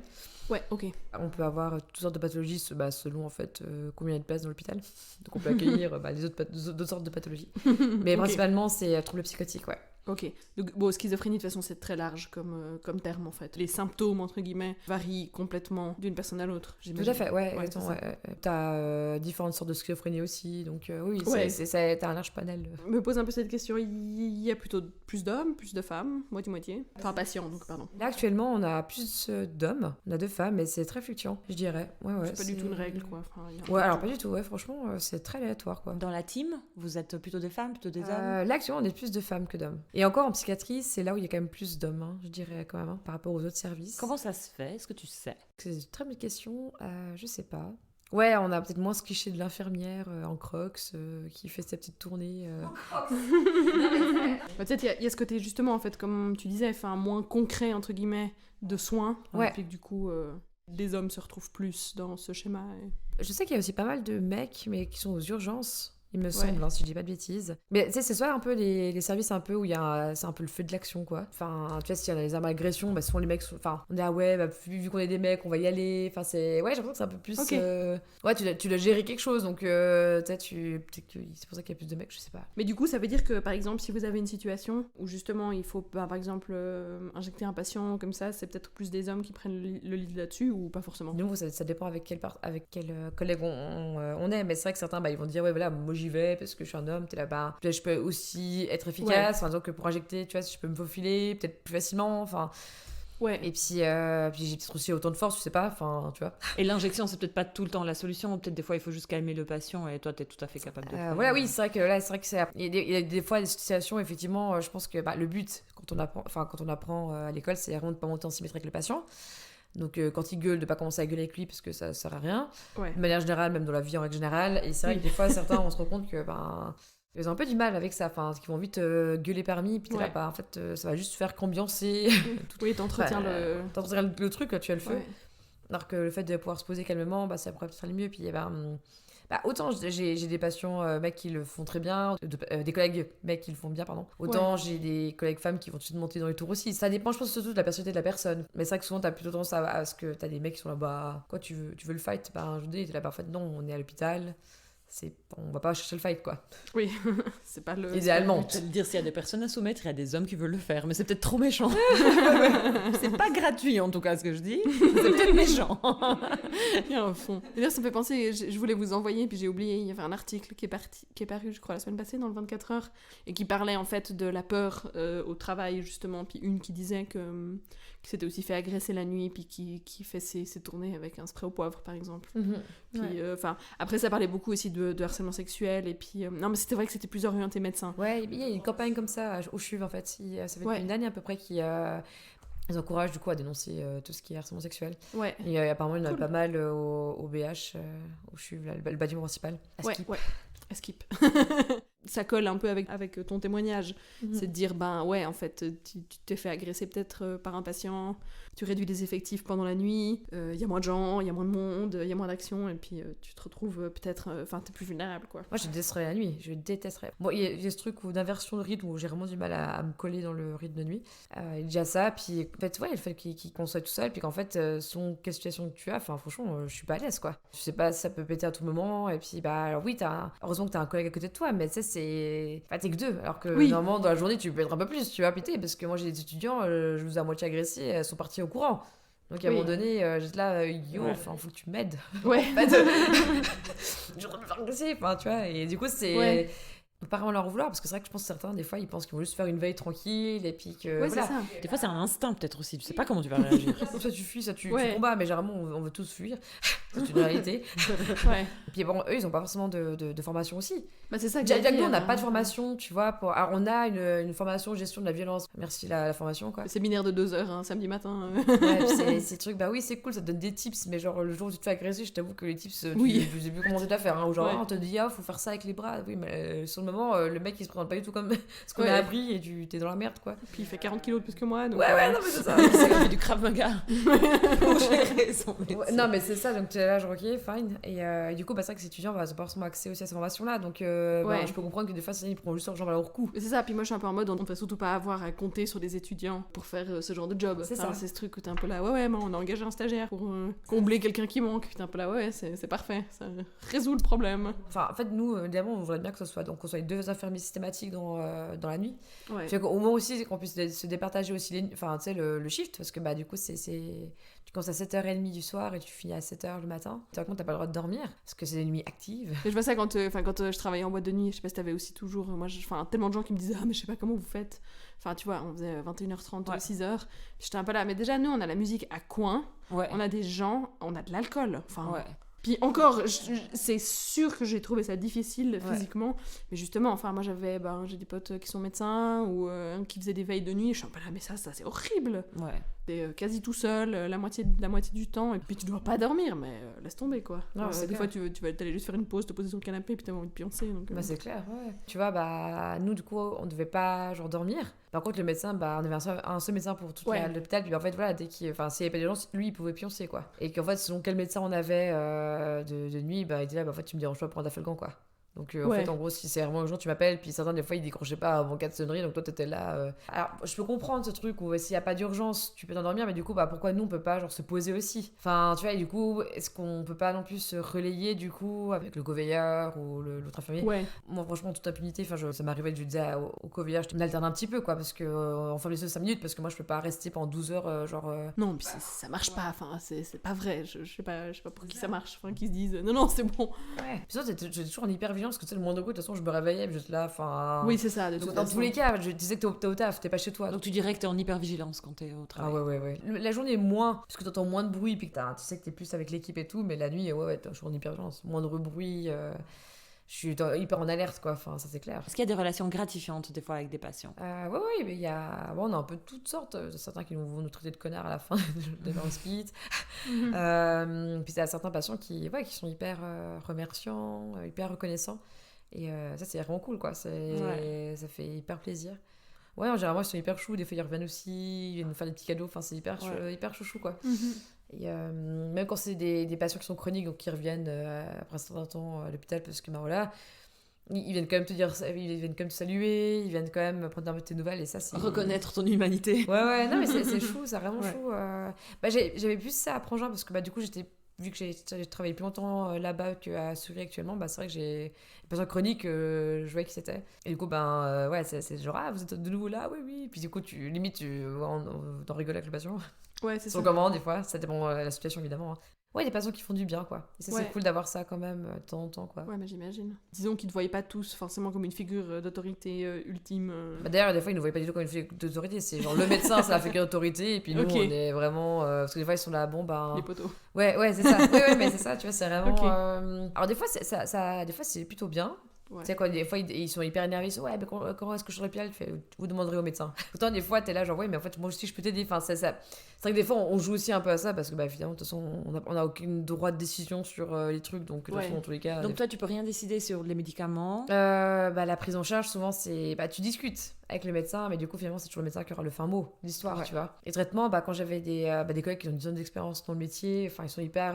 Ouais, ok. On peut avoir toutes sortes de pathologies selon en fait combien il y a de places dans l'hôpital. Donc on peut accueillir les d'autres sortes de pathologies. Mais Ok. principalement, c'est troubles psychotiques, ouais. Ok. Donc, bon, schizophrénie, de toute façon, c'est très large comme terme, en fait. Les symptômes, entre guillemets, varient complètement d'une personne à l'autre, Tout j'imagine. à fait, ouais. Ouais, Attends, c'est ça. ouais. T'as différentes sortes de schizophrénie aussi, donc oui, Ouais. t'as un large panel. Me pose un peu cette question, il y a plutôt plus d'hommes, plus de femmes, moitié-moitié. Enfin, patients, donc, pardon. Là, actuellement, on a plus d'hommes, on a 2 femmes, mais c'est très fluctuant, je dirais. Ouais, C'est pas du tout une règle, quoi. Enfin, il y a un Ouais, peu alors de pas tout. du tout, ouais, franchement, c'est très aléatoire, quoi. Dans la team, vous êtes plutôt des femmes, plutôt des hommes? Là, actuellement, on est plus de femmes que d'hommes. Et encore, en psychiatrie, c'est là où il y a quand même plus d'hommes, hein, je dirais, quand même, hein, par rapport aux autres services. Comment ça se fait? Est-ce que tu sais? C'est une très bonne question, je sais pas. Ouais, on a peut-être moins ce cliché de l'infirmière en crocs qui fait sa petite tournée. Bah, peut-être il y a ce côté, justement, en fait, comme tu disais, enfin, moins concret, entre guillemets, de soins. Ouais. Et puis que du coup, les hommes se retrouvent plus dans ce schéma. Je sais qu'il y a aussi pas mal de mecs, mais qui sont aux urgences. Il me semble, hein, si je dis pas de bêtises. Mais tu sais, c'est soit un peu les services un peu où c'est un peu le feu de l'action, quoi. Enfin, tu vois, s'il y en a les armes à agression, bah souvent les mecs sont... Enfin, on dit, ah ouais, bah, vu qu'on est des mecs, on va y aller. Enfin, c'est... Ouais, j'ai l'impression que c'est un peu plus... Ok. Ouais, tu dois gérer quelque chose, donc tu sais, peut-être que c'est pour ça qu'il y a plus de mecs, je sais pas. Mais du coup, ça veut dire que, par exemple, si vous avez une situation où justement il faut, bah, par exemple, injecter un patient comme ça, c'est peut-être plus des hommes qui prennent le lead là-dessus ou pas forcément? Nous, ça dépend avec quel collègue on est, mais c'est vrai que certains, bah, ils vont dire, ouais, voilà, moi j'y vais parce que je suis un homme, t'es là-bas. Je peux aussi être efficace, enfin, donc pour injecter, tu vois, si je peux me faufiler, peut-être plus facilement, enfin... Ouais. Et puis j'ai peut-être aussi autant de force, je sais pas, enfin, tu vois. Et l'injection, c'est peut-être pas tout le temps la solution. Peut-être des fois, il faut juste calmer le patient et toi, t'es tout à fait capable de le faire. Voilà, oui, c'est vrai que là, il y a des fois des situations, effectivement, je pense que le but, quand on apprend à l'école, c'est vraiment de pas monter en symétrie avec le patient. Donc quand il gueule, de pas commencer à gueuler avec lui parce que ça sert à rien. Ouais. De manière générale, même dans la vie en règle générale. Et c'est vrai que des fois, certains, on se rend compte que ils ont un peu du mal avec ça, enfin, qu'ils vont vite gueuler parmi, puis t'es là, en fait, ça va juste faire qu'ambiancer. Oui, t'entretiens T'entretiens le truc, là, tu as le feu. Ouais. Alors que le fait de pouvoir se poser calmement, ça pourrait peut-être aller mieux. Puis autant j'ai des patients mecs qui le font très bien, des collègues mecs qui le font bien, pardon. Autant j'ai des collègues femmes qui vont tout de suite monter dans les tours aussi. Ça dépend, je pense, surtout de la personnalité de la personne. Mais c'est vrai que souvent, t'as plutôt tendance à ce que t'as des mecs qui sont là, bah, quoi, tu veux le fight? Je dis, t'es là, en fait, non, on est à l'hôpital. On va pas chercher le fight, quoi. Oui, c'est pas le... Idéalement. Je vais te dire, s'il y a des personnes à soumettre, il y a des hommes qui veulent le faire, mais c'est peut-être trop méchant. C'est pas gratuit, en tout cas, ce que je dis. C'est peut-être méchant. Il y a un fond. D'ailleurs, ça me fait penser, je voulais vous envoyer, puis j'ai oublié, il y avait un article qui est paru, je crois, la semaine passée, dans le 24 heures, et qui parlait, en fait, de la peur au travail, justement, puis une qui disait que s'était aussi fait agresser la nuit, puis qui fait ses tournées avec un spray au poivre, par exemple. Puis, après, ça parlait beaucoup aussi de harcèlement sexuel, et puis... non, mais c'était vrai que c'était plus orienté médecin. Ouais, il y a une campagne comme ça au CHUV, en fait. Ça fait une année à peu près ils encouragent du coup à dénoncer tout ce qui est harcèlement sexuel. Ouais. Et apparemment, il y en a pas mal au BH, au CHUV, le bâtiment principal. Ouais. À Skip. ça colle un peu avec ton témoignage. C'est de dire, en fait, tu t'es fait agresser peut-être par un patient, tu réduis les effectifs pendant la nuit, il y a moins de gens, il y a moins de monde, il y a moins d'action, et puis tu te retrouves peut-être... t'es plus vulnérable, quoi. Moi, je détesterais la nuit, je détesterais. Bon, il y a ce truc d'inversion de rythme où j'ai vraiment du mal à me coller dans le rythme de nuit. Il y a déjà ça, puis en fait, le fait qu'on soit tout seul, puis qu'en fait, selon quelle situation que tu as, franchement, je suis pas à l'aise, quoi. Je sais pas, ça peut péter à tout moment, et puis, alors oui, heureusement que t'as un collègue à côté de toi, mais tu sais, c'est... t'es que deux, alors que normalement, dans la journée, tu peux être un peu plus, tu vas péter, parce que moi, j'ai des étudiants, je vous ai à moitié agressés, elles sont parties au courant. Donc à un moment donné, j'étais là, faut que tu m'aides. Ouais. Je vais me faire agresser, tu vois, et du coup, c'est... Ouais. Faut pas vraiment leur vouloir, parce que c'est vrai que je pense que certains, des fois, ils pensent qu'ils vont juste faire une veille tranquille, et puis que... Ouais, voilà. C'est ça. Des fois, c'est un instinct, peut-être aussi, tu sais pas comment tu vas réagir. Soit tu fuis, soit tu combats, mais généralement, on veut tous fuir. C'est une réalité. Ouais. Et puis bon, eux, ils ont pas forcément de formation aussi. C'est ça que déjà nous, on n'a pas de formation, tu vois. Alors, on a une formation de gestion de la violence. Merci la formation, quoi. Le séminaire de 2 heures, samedi matin. Ouais, c'est ces trucs, oui, c'est cool, ça te donne des tips, mais genre, le jour où tu te fais agresser, je t'avoue que les tips, je sais plus comment c'est à faire. Ou genre, on te dit, faut faire ça avec les bras. Oui, mais sur le moment, le mec, il se présente pas du tout comme ce qu'on a appris, et t'es dans la merde, quoi. Puis il fait 40 kilos de plus que moi, donc... Ouais, non, mais c'est ça. Il fait du Krav Maga. Non, mais c'est ça, donc tu es là, genre, ok, fine. Et du coup, c'est vrai que ces étudiants, ils n'ont pas forcément accès aussi à ces formations-là, donc je peux comprendre que des fois, ils prennent juste leur jambe à leur cou. C'est ça, puis moi, je suis un peu en mode, on ne va surtout pas avoir à compter sur des étudiants pour faire ce genre de job. C'est ça. C'est ce truc où t'es un peu là, mais on a engagé un stagiaire pour combler quelqu'un qui manque, puis t'es un peu là, c'est parfait, ça résout le problème. Enfin, en fait, nous, évidemment, on voudrait bien que ce soit, donc, qu'on soit 2 infirmiers systématiques dans la nuit. Ouais. Fait qu'au moins aussi, qu'on puisse se départager aussi le shift, parce que du coup, tu commences à 7h30 du soir et tu finis à 7h le matin. Par contre, t'as pas le droit de dormir, parce que c'est des nuits actives. Mais je vois ça quand je travaillais en boîte de nuit, je sais pas si t'avais aussi toujours, tellement de gens qui me disaient, mais je sais pas comment vous faites. Enfin, tu vois, on faisait 21h30, 6h. J'étais un peu là, mais déjà, nous, on a la musique à coin, on a des gens, on a de l'alcool. Puis encore, c'est sûr que j'ai trouvé ça difficile physiquement, mais justement, moi j'ai des potes qui sont médecins ou qui faisaient des veilles de nuit, je suis un peu là, mais ça c'est horrible. Ouais. T'es quasi tout seul, la moitié du temps, et puis tu dois pas dormir, mais laisse tomber, quoi. Non, des fois, tu vas t'aller juste faire une pause, te poser sur le canapé, puis t'as envie de pioncer. Donc, c'est clair, ouais. Tu vois, nous, du coup, on devait pas, dormir. Par contre, le médecin, on avait un seul médecin pour tout l'hôpital, puis en fait, voilà, s'il y avait pas d'urgence, lui, il pouvait pioncer, quoi. Et qu'en fait, selon quel médecin on avait de nuit, il disait, en fait, tu me déranges pas, prends Dafalgan, quoi. Donc en fait, en gros, si c'est vraiment urgent, tu m'appelles, puis certains, des fois, ils décrochaient pas avant 4 sonneries, donc toi, t'étais là. Alors, je peux comprendre ce truc où s'il y a pas d'urgence, tu peux t'endormir, mais du coup, pourquoi nous, on peut pas, se poser aussi? Enfin, tu vois, et du coup, est-ce qu'on peut pas non plus se relayer, du coup, avec le coveilleur ou l'autre infirmier? Ouais. Moi, franchement, toute impunité, ça m'arrivait de dire au coveilleur, je m'alterne un petit peu, quoi, parce que, enfin, les 5 minutes, parce que moi, je peux pas rester pendant 12 heures, Non, puis ça marche pas, c'est pas vrai, je sais pas pour qui ça marche, qui se disent, non, c'est bon. Ouais. Puis ça, j'étais toujours en hyper vigilance, parce que tu sais, le moindre coup, de toute façon, je me réveillais, juste là, Oui, c'est ça. Dans tous les cas, je disais que t'es au taf, t'es pas chez toi. Donc tu dirais que t'es en hypervigilance quand t'es au travail. Ah ouais. La journée, moins, parce que t'entends moins de bruit, puis que tu sais que t'es plus avec l'équipe et tout, mais la nuit, t'es toujours en hypervigilance. Moindre bruit, je suis hyper en alerte, quoi. Enfin, ça, c'est clair. Est-ce qu'il y a des relations gratifiantes, des fois, avec des patients? Oui, mais il y a... on a un peu de toutes sortes. Certains qui vont nous traiter de connards à la fin de leur split. Puis il y a certains patients qui sont hyper remerciants, hyper reconnaissants. Et ça, c'est vraiment cool, quoi. Ça fait hyper plaisir. Ouais, généralement, ils sont hyper choux. Des fois, ils reviennent aussi. Ils viennent nous faire des petits cadeaux. Enfin, c'est hyper chouchou, quoi. Et même quand c'est des patients qui sont chroniques, donc qui reviennent après un certain temps à l'hôpital, parce que, voilà, ils viennent quand même te dire, ils viennent quand même te saluer, ils viennent quand même prendre un peu tes nouvelles, et ça, c'est... Reconnaître ton humanité. Ouais, non, mais c'est chou, c'est vraiment chou. J'avais plus ça à Prangin, parce que, du coup, vu que j'ai travaillé plus longtemps là-bas qu'à Souris actuellement, c'est vrai que j'ai des patients chroniques, je voyais qui c'était. Et du coup, c'est genre, vous êtes de nouveau là? Oui. Puis du coup, t'en rigoles avec le patient. Ouais, c'est ça. Sur comment, des fois, ça dépend de la situation, évidemment. Ouais, des patients qui font du bien, quoi. Et ça, c'est cool d'avoir ça quand même de temps en temps, quoi. Ouais, mais j'imagine. Disons qu'ils ne te voyaient pas tous forcément comme une figure d'autorité ultime. D'ailleurs, des fois, ils ne nous voyaient pas du tout comme une figure d'autorité. C'est genre le médecin, c'est la figure d'autorité, et puis nous, on est vraiment... parce que des fois, ils sont là, les poteaux. Ouais, c'est ça. Ouais, mais c'est ça, tu vois, c'est vraiment... Alors, des fois, des fois, c'est plutôt bien. Tu sais, quoi, des fois, ils sont hyper énervés. Ils sont, ouais, mais comment est-ce que je serais bien? Vous demanderez au médecin. Autant des fois, t'es là, genre, ouais, mais en fait, moi aussi, je peux t'aider. Enfin, c'est vrai que des fois, on joue aussi un peu à ça parce que, bah, finalement, de toute façon, on a aucun droit de décision sur les trucs. Donc, de toute façon, dans tous les cas. Donc, toi, tu peux rien décider sur les médicaments? Bah, la prise en charge, souvent, c'est. Bah, tu discutes avec le médecin, mais du coup, finalement, c'est toujours le médecin qui aura le fin mot de l'histoire, tu vois. Et traitement, bah, quand j'avais des collègues qui ont une zone d'expérience dans le métier, enfin, ils sont hyper,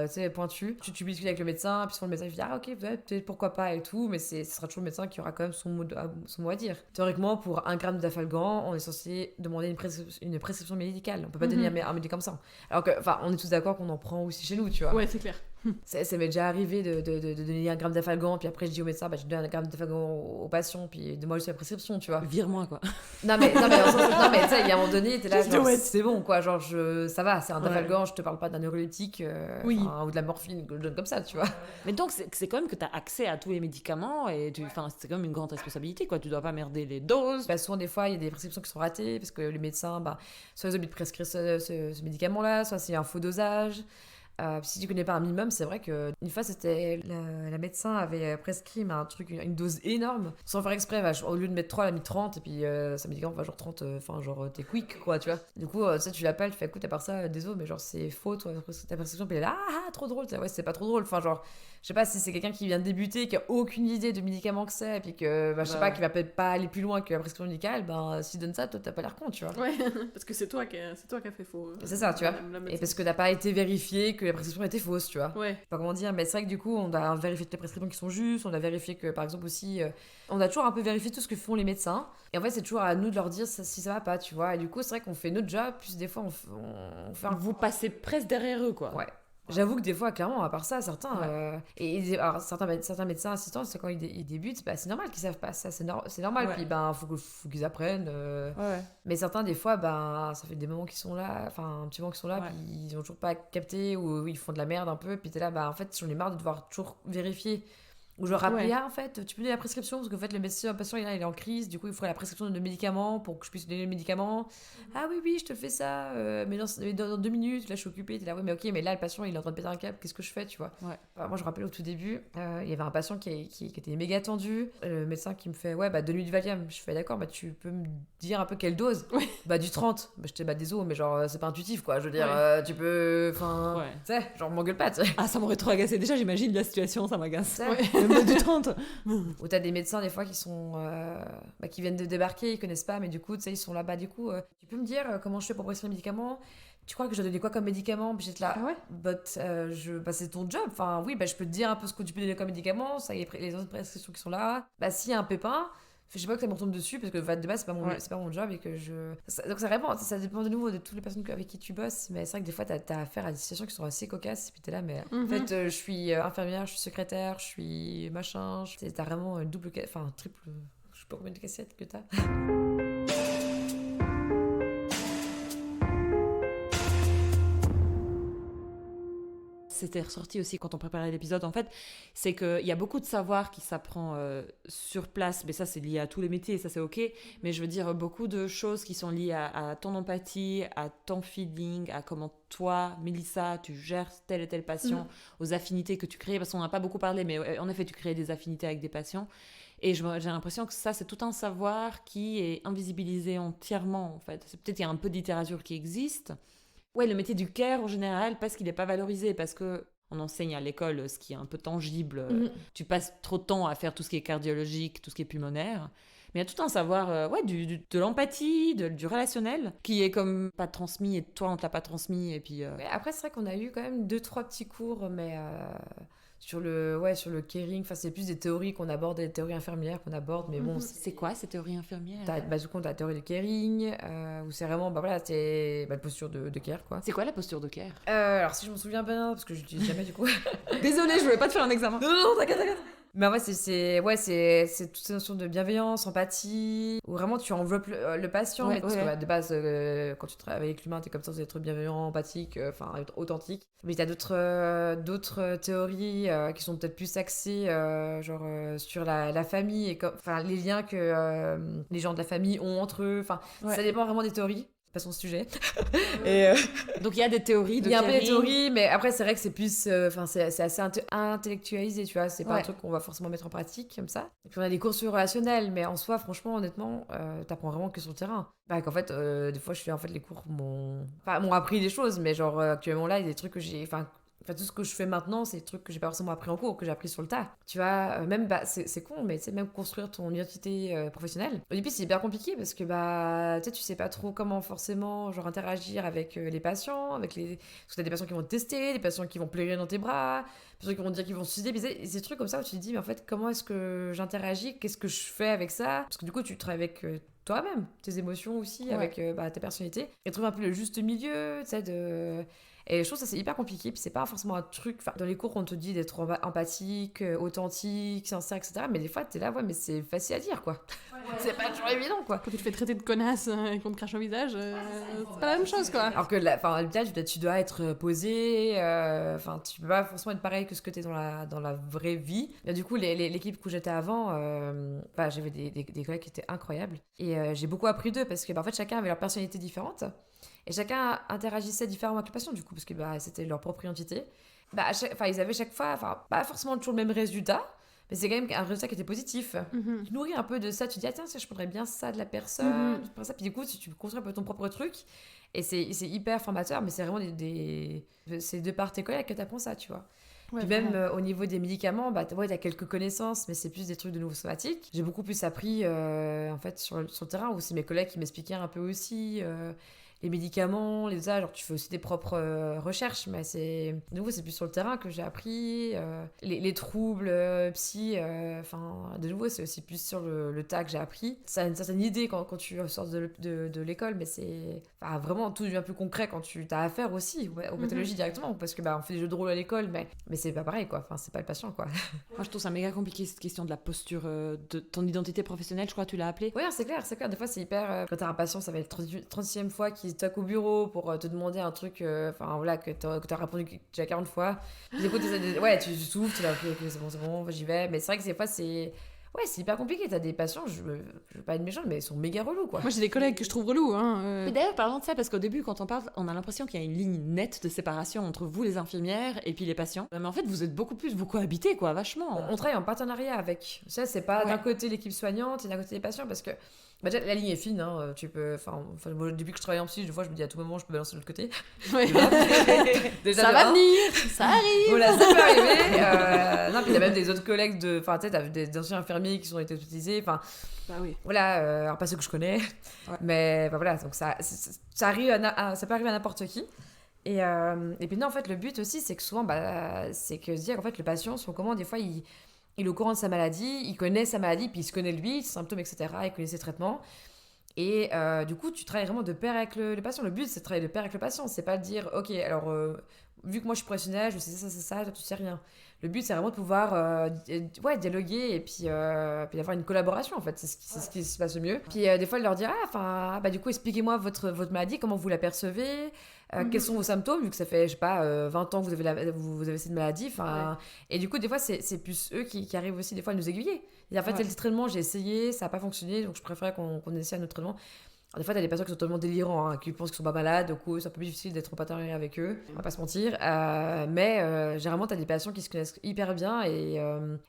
tu sais, pointus. Tu discutes avec le médecin, puis souvent le médecin il dit, ah, ok, peut-être pourquoi pas et tout, mais ce sera toujours le médecin qui aura quand même son mot à dire. Théoriquement, pour 1 gramme d'Afalgan, on est censé demander une prescription médicale. On peut pas donner un médicament comme ça. Alors que, enfin, on est tous d'accord qu'on en prend aussi chez nous, tu vois. Ouais, c'est clair. Ça m'est déjà arrivé de donner 1 gramme d'Afalgan, puis après je dis au médecin, bah, je donne 1 gramme d'Afalgan au patient, puis donne-moi juste la prescription, tu vois. Vire-moi, quoi. Non, mais tu sais, il y a un moment donné, t'es là, genre, c'est bon, quoi, genre, ça va, c'est un Dafalgan, je te parle pas d'un neuroleptique ou de la morphine que je donne comme ça, tu vois. Mais donc, c'est quand même que t'as accès à tous les médicaments et c'est quand même une grande responsabilité, quoi. Tu dois pas merder les doses. Bah, souvent, des fois, il y a des prescriptions qui sont ratées parce que les médecins, bah, soit ils ont oublié de prescrire ce médicament-là, soit c'est un faux dosage. Si tu connais pas un minimum, c'est vrai qu'une fois, c'était la médecin avait prescrit un truc, une dose énorme, sans faire exprès. Au lieu de mettre 3, elle a mis 30, et puis ça médicament va genre 30, enfin, genre t'es quick, quoi, tu vois. Du coup, ça, tu l'appelles, tu fais écoute, à part ça, désolé, mais genre c'est faux, toi, ta prescription, puis elle est là, trop drôle, ouais, c'est pas trop drôle, enfin, genre. Je sais pas si c'est quelqu'un qui vient de débuter, qui a aucune idée de médicament que c'est, et puis que, je sais pas, qui va peut-être pas aller plus loin que la prescription médicale, s'il donne ça, toi, t'as pas l'air con, tu vois. Ouais, parce que c'est toi qui a fait faux. C'est ça, tu vois. Et parce que t'as pas été vérifié que la prescription était fausse, tu vois. Ouais. Je sais pas comment dire, mais c'est vrai que du coup, on a vérifié toutes les prescriptions qui sont justes, on a vérifié que, par exemple, aussi, on a toujours un peu vérifié tout ce que font les médecins. Et en fait, c'est toujours à nous de leur dire si ça va pas, tu vois. Et du coup, c'est vrai qu'on fait notre job, puis des fois, on fait Vous passez presque derrière eux, quoi. Ouais. J'avoue que des fois, clairement, à part ça, certains... alors, certains médecins assistants, c'est quand ils débutent, bah, c'est normal qu'ils savent pas ça, c'est normal. Puis, faut qu'ils apprennent. Mais certains, des fois, ça fait des moments qu'ils sont là, enfin, un petit moment qu'ils sont là, puis ils ont toujours pas capté, ou ils font de la merde un peu, puis t'es là, en fait, j'en ai marre de devoir toujours vérifier. Ou je leur rappelle, en fait, tu peux donner la prescription, parce qu'en fait, le patient, il est en crise, du coup, il faudrait la prescription de médicaments pour que je puisse donner le médicament. Ah oui, je te fais ça, mais dans 2 minutes, là, je suis occupée. T'es là, oui, mais ok, mais là, le patient, il est en train de péter un câble, qu'est-ce que je fais, tu vois. Moi, je me rappelle au tout début, il y avait un patient qui était méga tendu. Le médecin qui me fait, donne-lui du Valium. Je fais, d'accord, tu peux me dire un peu quelle dose? Du 30. J'étais, désolé, mais genre, c'est pas intuitif, quoi. Je veux dire, tu peux. Enfin, tu sais, genre, m'engueule pas, tu sais. Ah, ça m'aurait trop agacé. Déjà, j'imagine la situation, ça m'agace. Du 30. Ou t'as des médecins des fois qui sont qui viennent de débarquer, ils connaissent pas, mais du coup tu sais ils sont là-bas, du coup tu peux me dire comment je fais pour prescrire les médicaments, tu crois que je dois donner quoi comme médicament, puis j'étais là c'est ton job, enfin oui, je peux te dire un peu ce que tu peux donner comme médicament, ça y est, les autres prescriptions qui sont là, s'il y a un pépin, je sais pas que ça me retombe dessus parce que de base c'est pas mon job et que donc ça dépend de nouveau de toutes les personnes avec qui tu bosses, mais c'est vrai que des fois t'as affaire à des situations qui sont assez cocasses et puis t'es là, mais en fait je suis infirmière, je suis secrétaire, je suis machin, t'as vraiment une triple, je sais pas combien de cassettes que t'as. C'était ressorti aussi quand on préparait l'épisode, en fait, c'est qu'il y a beaucoup de savoir qui s'apprend sur place, mais ça c'est lié à tous les métiers, et ça c'est ok, mais je veux dire beaucoup de choses qui sont liées à ton empathie, à ton feeling, à comment toi, Mélissa, tu gères tel et tel patient, aux affinités que tu crées, parce qu'on n'a pas beaucoup parlé, mais en effet tu crées des affinités avec des patients, et j'ai l'impression que ça c'est tout un savoir qui est invisibilisé entièrement, en fait. Peut-être qu'il y a un peu de littérature qui existe. Ouais, le métier du care en général, parce qu'il n'est pas valorisé, parce que on enseigne à l'école ce qui est un peu tangible. Tu passes trop de temps à faire tout ce qui est cardiologique, tout ce qui est pulmonaire. Mais il y a tout un savoir, de l'empathie, du relationnel, qui est comme pas transmis, et toi on te l'a pas transmis. Et puis, Mais après, c'est vrai qu'on a eu quand même 2-3 petits cours, mais sur le caring, c'est plus des théories qu'on aborde, des théories infirmières qu'on aborde, mais bon. C'est quoi ces théories infirmières? Du coup, t'as la théorie de caring, où c'est vraiment, c'est la posture de care, quoi. C'est quoi la posture de care? Alors, si je m'en souviens bien, parce que je l'utilise jamais, du coup. Désolée, je voulais pas te faire un examen. Non, t'inquiète. Mais en vrai, c'est toute cette notion de bienveillance, empathie, où vraiment tu enveloppes le patient. Parce que de base, quand tu travailles avec l'humain, t'es comme ça, c'est être bienveillant, empathique, être authentique. Mais t'as d'autres théories qui sont peut-être plus axées sur la famille et les liens que les gens de la famille ont entre eux. Ça dépend vraiment des théories. pas son sujet. Et donc il y a des théories de il y a un peu Kerry. des théories, mais après c'est vrai que c'est plus c'est assez intellectualisé, tu vois, c'est pas un truc qu'on va forcément mettre en pratique comme ça. Et puis on a des cours sur le relationnel, mais en soi franchement honnêtement t'apprends vraiment que sur le terrain. Qu'en fait des fois je fais en fait les cours m'ont appris des choses, mais genre actuellement là il y a des trucs que j'ai tout ce que je fais maintenant, c'est des trucs que j'ai pas forcément appris en cours, que j'ai appris sur le tas. Tu vois, même, c'est con, mais tu sais, même construire ton identité professionnelle. Au début, c'est hyper compliqué parce que, tu sais pas trop comment forcément, genre, interagir avec les patients, parce que t'as des patients qui vont te tester, des patients qui vont pleurer dans tes bras, des patients qui vont te dire qu'ils vont se suicider, mais c'est des trucs comme ça où tu te dis, mais en fait, comment est-ce que j'interagis? Qu'est-ce que je fais avec ça? Parce que du coup, tu travailles avec toi-même, tes émotions aussi, avec ta personnalité, et trouver un peu le juste milieu, tu sais, Et je trouve que ça c'est hyper compliqué, puis c'est pas forcément un truc. Dans les cours, on te dit d'être empathique, authentique, sincère, etc. Mais des fois, t'es là, mais c'est facile à dire, quoi. C'est pas toujours évident, quoi. Quand tu te fais traiter de connasse et qu'on te crache au visage, c'est pas la même chose, quoi. Alors que tu dois être posé, tu peux pas forcément être pareil que ce que t'es dans la vraie vie. Et du coup, l'équipe où j'étais avant, j'avais des collègues qui étaient incroyables. Et j'ai beaucoup appris d'eux parce que, en fait, chacun avait leur personnalité différente. Et chacun interagissait différemment avec le patient, du coup, parce que c'était leur propre identité. Ils avaient chaque fois, pas forcément toujours le même résultat, mais c'est quand même un résultat qui était positif. Tu nourris un peu de ça, tu dis, tiens, je prendrais bien ça de la personne, ça. Puis du coup, tu construis un peu ton propre truc, et c'est hyper formateur, mais c'est vraiment c'est de par tes collègues que tu apprends ça, tu vois. Puis même au niveau des médicaments, t'as quelques connaissances, mais c'est plus des trucs de nouveau somatique. J'ai beaucoup plus appris, en fait, sur le terrain, où c'est mes collègues qui m'expliquaient un peu aussi... les médicaments, genre tu fais aussi tes propres recherches, mais de nouveau c'est plus sur le terrain que j'ai appris les troubles psy, de nouveau c'est aussi plus sur le tas que j'ai appris. Ça a une certaine idée quand tu sors de l'école, mais c'est vraiment tout devient plus concret quand tu as affaire aussi aux pathologies directement, parce que on fait des jeux de rôle à l'école, mais c'est pas pareil, quoi. C'est pas le patient, quoi. Moi je trouve ça méga compliqué cette question de la posture de ton identité professionnelle, je crois que tu l'as appelé. Oui, c'est clair, des fois c'est hyper quand t'as un patient, ça va être 36e fois qui toque au bureau pour te demander un truc que t'as répondu déjà 40 fois. Du coup, tu souffles, tu vas c'est bon, j'y vais. Mais c'est vrai que des fois, c'est hyper compliqué. T'as des patients, je veux pas être méchante, mais ils sont méga relous, quoi. Moi, j'ai des collègues que je trouve relous. Mais d'ailleurs, parlant de ça, parce qu'au début, quand on parle, on a l'impression qu'il y a une ligne nette de séparation entre vous, les infirmières, et puis les patients. Mais en fait, vous êtes vous cohabitez, quoi, vachement. On travaille en partenariat avec. Ça, c'est pas d'un côté l'équipe soignante et d'un côté les patients, parce que déjà, la ligne est fine, hein. Tu peux, depuis que je travaille en psy, des fois je me dis à tout moment je peux balancer de l'autre côté. Déjà, ça va venir, ça arrive. Voilà, ça peut arriver. Non, puis il y a même des autres collègues t'as des anciens infirmiers qui sont été hospitalisés. Oui. Voilà, alors pas ceux que je connais, mais voilà, donc ça arrive ça peut arriver à n'importe qui. Et puis non, en fait, le but aussi, c'est que souvent, c'est que se dire qu'en fait, le patient, son comment, des fois, il est au courant de sa maladie, il connaît sa maladie, puis il se connaît lui, ses symptômes, etc., il connaît ses traitements. Et du coup, tu travailles vraiment de pair avec le patient. Le but, c'est de travailler de pair avec le patient. C'est pas de dire, ok, alors, vu que moi je suis professionnelle, je sais ça, c'est ça, toi tu sais rien. Le but, c'est vraiment de pouvoir dialoguer et puis d'avoir une collaboration, en fait. C'est ce qui se passe le mieux. Puis des fois, leur dire, du coup, expliquez-moi votre maladie, comment vous la percevez, quels sont vos symptômes, vu que ça fait, je sais pas, 20 ans que vous avez cette maladie. Et du coup, des fois, c'est plus eux qui arrivent aussi, des fois, à nous aiguiller. Et en fait, tel traitement, j'ai essayé, ça n'a pas fonctionné, donc je préférais qu'on essaie un autre traitement. Alors, des fois, t'as des patients qui sont totalement délirants, qui pensent qu'ils sont pas malades, du coup, c'est un peu difficile d'être en partenariat avec eux, on va pas se mentir. Mais généralement, t'as des patients qui se connaissent hyper bien et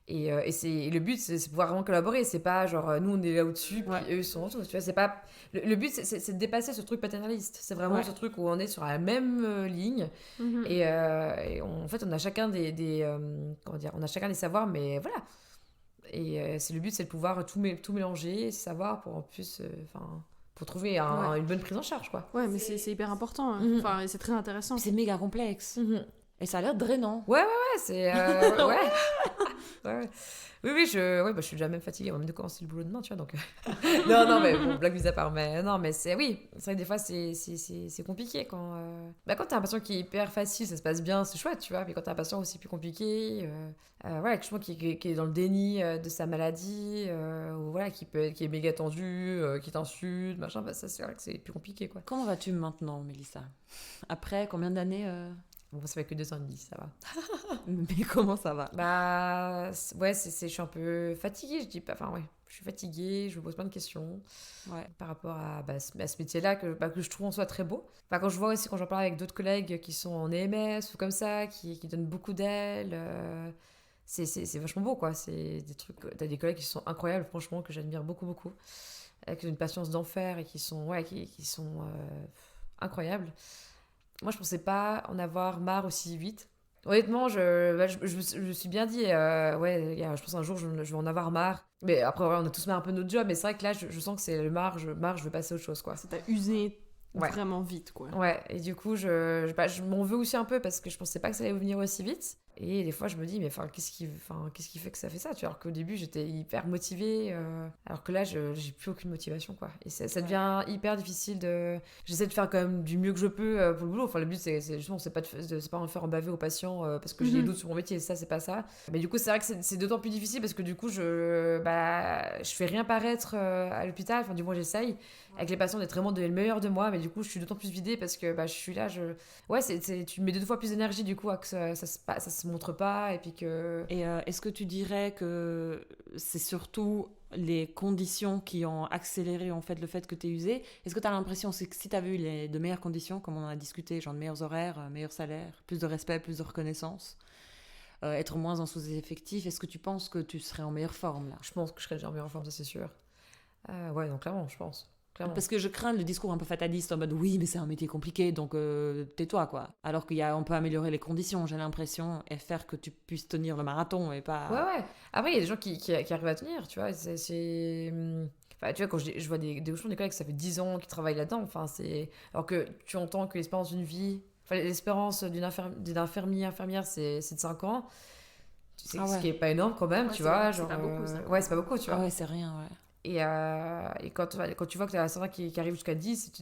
le but, c'est de pouvoir vraiment collaborer. C'est pas genre, nous, on est là au-dessus, puis eux sont en dessous. Tu vois, c'est pas... Le but, c'est de dépasser ce truc paternaliste. C'est vraiment ce truc où on est sur la même ligne. Et en fait, on a chacun on a chacun des savoirs, mais voilà. Et le but, c'est de pouvoir tout mélanger, ces savoirs, pour en plus... pour trouver une bonne prise en charge, quoi. Ouais, mais c'est hyper important. Et c'est très intéressant. C'est méga complexe. Et ça a l'air drainant. Ouais, c'est... Oui, je suis déjà même fatiguée, on va même de commencer le boulot demain, tu vois, donc... non, mais bon, blague mise à part, mais non, mais c'est vrai que des fois, c'est compliqué quand... quand t'as un patient qui est hyper facile, ça se passe bien, c'est chouette, tu vois, mais quand t'as un patient aussi plus compliqué, qui est dans le déni de sa maladie, ou voilà, qui est méga tendu, qui t'insulte, machin, ça, c'est vrai que c'est plus compliqué, quoi. Comment vas-tu maintenant, Mélissa ? Après combien d'années Bon, ça fait que 2 ans et demi, ça va. Mais comment ça va ? Je suis un peu fatiguée, je dis pas... je suis fatiguée, je me pose plein de questions par rapport à ce métier-là que je trouve en soi très beau. Quand je vois aussi, quand j'en parle avec d'autres collègues qui sont en EMS ou comme ça, qui donnent beaucoup d'ailes, c'est vachement beau, quoi. C'est des trucs, t'as des collègues qui sont incroyables, franchement, que j'admire beaucoup, beaucoup, qui ont une patience d'enfer et qui sont incroyables. Moi, je pensais pas en avoir marre aussi vite. Honnêtement, je me suis bien dit, je pense un jour, je vais en avoir marre. Mais après, on a tous marre un peu de notre job, mais c'est vrai que là, je sens que c'est le marre, je veux passer à autre chose, quoi. Ça t'a usé vraiment vite, quoi. Ouais, et du coup, je m'en veux aussi un peu parce que je pensais pas que ça allait venir aussi vite. Et des fois, je me dis, mais qu'est-ce qui fait que ça fait ça, tu vois, alors qu'au début, j'étais hyper motivée, alors que là, j'ai plus aucune motivation, quoi. Et ça devient hyper difficile J'essaie de faire quand même du mieux que je peux pour le boulot. Enfin, le but, c'est justement, c'est pas en faire en baver aux patients parce que j'ai des doutes sur mon métier, ça, c'est pas ça. Mais du coup, c'est vrai que c'est d'autant plus difficile parce que du coup, je fais rien paraître à l'hôpital, enfin, du moins, j'essaye. Avec les patients, d'être vraiment le meilleur de moi, mais du coup, je suis d'autant plus vidée parce que je suis là, tu mets 2 fois plus d'énergie, du coup, à que ça se montre pas, et puis que... Et est-ce que tu dirais que c'est surtout les conditions qui ont accéléré en fait le fait que tu es usée? Est-ce que tu as l'impression que si tu avais eu de meilleures conditions, comme on en a discuté, genre de meilleurs horaires, meilleurs salaires, plus de respect, plus de reconnaissance, être moins en sous-effectif, est-ce que tu penses que tu serais en meilleure forme là? Je pense que je serais déjà en meilleure forme, ça c'est sûr. Ouais, donc clairement, je pense. Clairement. Parce que je crains le discours un peu fataliste en mode oui, mais c'est un métier compliqué, donc tais-toi, quoi. Alors on peut améliorer les conditions, j'ai l'impression, et faire que tu puisses tenir le marathon et pas... Ouais. Après, il y a des gens qui arrivent à tenir, tu vois. Enfin, tu vois, quand je vois des collègues, ça fait 10 ans qu'ils travaillent là-dedans. Enfin, alors que tu entends que l'espérance d'une vie... Enfin, l'espérance d'une infirmière, c'est de 5 ans. Ce qui est pas énorme quand même, tu vois. C'est pas beaucoup, ça. Ouais, c'est pas beaucoup, tu vois. Ah ouais, c'est rien, ouais. Et quand tu vois que t'as certains qui arrivent jusqu'à 10,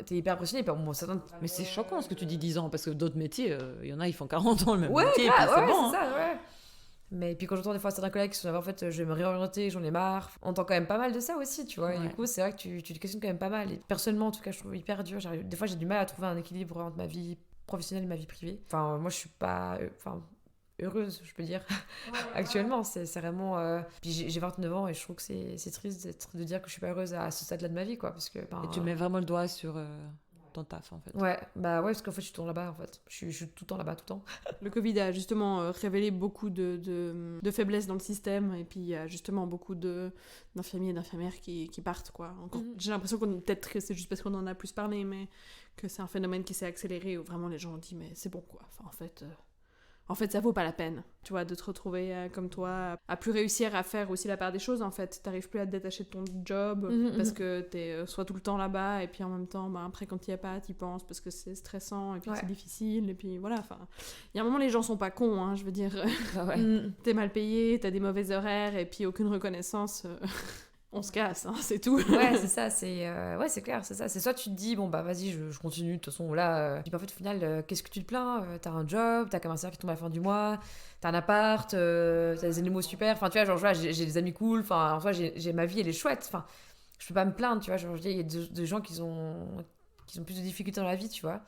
t'es hyper impressionné. Mais c'est choquant ce que tu dis 10 ans, parce que d'autres métiers, il y en a, ils font 40 ans le même ouais, métier, grave, puis c'est bon. C'est ça, ouais. Mais puis quand j'entends des fois certains collègues qui sont là, en fait, je vais me réorienter, j'en ai marre. On entend quand même pas mal de ça aussi, tu vois. Ouais. Et du coup, c'est vrai que tu te questionnes quand même pas mal. Et personnellement, en tout cas, je trouve hyper dur. Des fois, j'ai du mal à trouver un équilibre entre ma vie professionnelle et ma vie privée. Enfin, moi, je suis pas... heureuse, je peux dire, actuellement. C'est vraiment... Puis j'ai 29 ans et je trouve que c'est triste de dire que je suis pas heureuse à ce stade-là de ma vie, quoi. Parce que, Et tu mets vraiment le doigt sur ton taf, en fait. Ouais, parce qu'en fait, je suis tout le temps là-bas, en fait. Je suis tout le temps là-bas, tout le temps. Le Covid a justement révélé beaucoup de faiblesses dans le système, et puis il y a justement beaucoup d'infirmiers et d'infirmières qui partent, quoi. J'ai l'impression peut-être que c'est juste parce qu'on en a plus parlé, mais que c'est un phénomène qui s'est accéléré, où vraiment les gens ont dit, mais c'est bon, quoi. Enfin, en fait, ça vaut pas la peine, tu vois, de te retrouver comme toi, à plus réussir à faire aussi la part des choses, en fait. T'arrives plus à te détacher de ton job, parce que t'es soit tout le temps là-bas, et puis en même temps, après, quand t'y es pas, t'y penses, parce que c'est stressant, et puis c'est difficile, et puis voilà, enfin... Il y a un moment, les gens sont pas cons, hein, je veux dire. T'es mal payé, t'as des mauvais horaires, et puis aucune reconnaissance... On se casse, hein, c'est tout. Ouais, c'est ça, c'est clair, c'est ça. C'est soit tu te dis, bon, bah vas-y, je continue, de toute façon, là. Puis en fait, au final, qu'est-ce que tu te plains? T'as un job, t'as comme un salaire qui tombe à la fin du mois, t'as un appart, t'as des animaux super. Enfin, tu vois, genre, voilà, j'ai des amis cool, enfin, en soi, j'ai ma vie, elle est chouette. Enfin, je peux pas me plaindre, tu vois. Genre, il y a des gens qui ont plus de difficultés dans la vie, tu vois.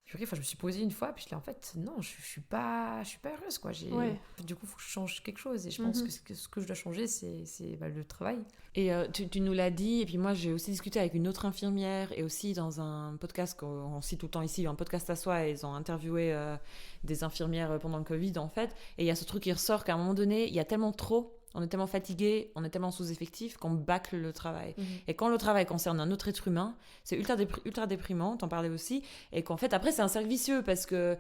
Puis, je me suis posée une fois, puis en fait, non, je suis pas heureuse, quoi. Du coup, il faut que je change quelque chose. Et je pense que ce que je dois changer, c'est le travail. Et tu nous l'as dit, et puis moi, j'ai aussi discuté avec une autre infirmière, et aussi dans un podcast qu'on cite tout le temps ici, un podcast à soi, et ils ont interviewé des infirmières pendant le Covid, en fait. Et il y a ce truc qui ressort qu'à un moment donné, il y a tellement trop... On est tellement fatigué, on est tellement sous-effectif qu'on bâcle le travail. Et quand le travail concerne un autre être humain, c'est ultra déprimant, t'en parlais aussi, et qu'en fait, après, c'est un cercle vicieux, parce que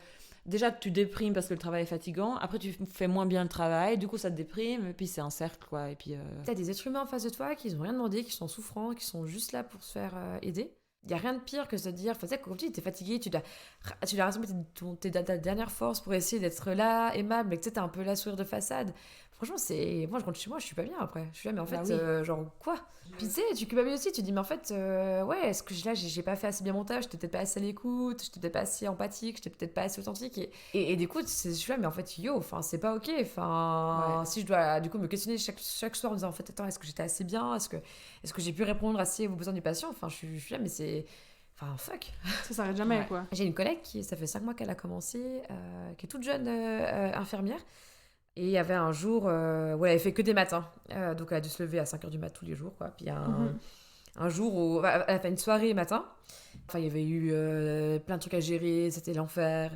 déjà, tu déprimes parce que le travail est fatigant, après, tu fais moins bien le travail, du coup, ça te déprime, et puis c'est un cercle, quoi. Et puis, T'as des êtres humains en face de toi qui n'ont rien demandé, qui sont souffrants, qui sont juste là pour se faire aider. Il n'y a rien de pire que de se dire, enfin, tu sais, quand tu es fatigué, tu dois rassembler ta dernière force pour essayer d'être là, aimable, mais que tu sais, t'as un peu la sourire de façade. Franchement, moi, je rentre chez moi, je suis pas bien après. Je suis là, mais en fait, genre, quoi? Puis tu sais, tu culpabilises aussi, tu te dis, mais en fait, ouais, est-ce que j'ai pas fait assez bien mon taf, j'étais peut-être pas assez à l'écoute, j'étais peut-être pas assez empathique, j'étais peut-être pas assez authentique. Et du coup, je suis là, mais en fait, enfin, c'est pas ok. Enfin, si je dois, du coup, me questionner chaque soir en me disant, en fait, attends, est-ce que j'étais assez bien? Est-ce que j'ai pu répondre assez aux besoins du patient? Enfin, je suis là, mais c'est. Enfin, fuck. Ça s'arrête jamais, quoi. J'ai une collègue ça fait 5 mois qu'elle a commencé, qui est toute jeune infirmière. Et il y avait un jour où elle avait fait que des matins. Donc elle a dû se lever à 5h du mat tous les jours, quoi. Puis il y a un jour où elle a fait une soirée matin. Enfin, il y avait eu plein de trucs à gérer, c'était l'enfer.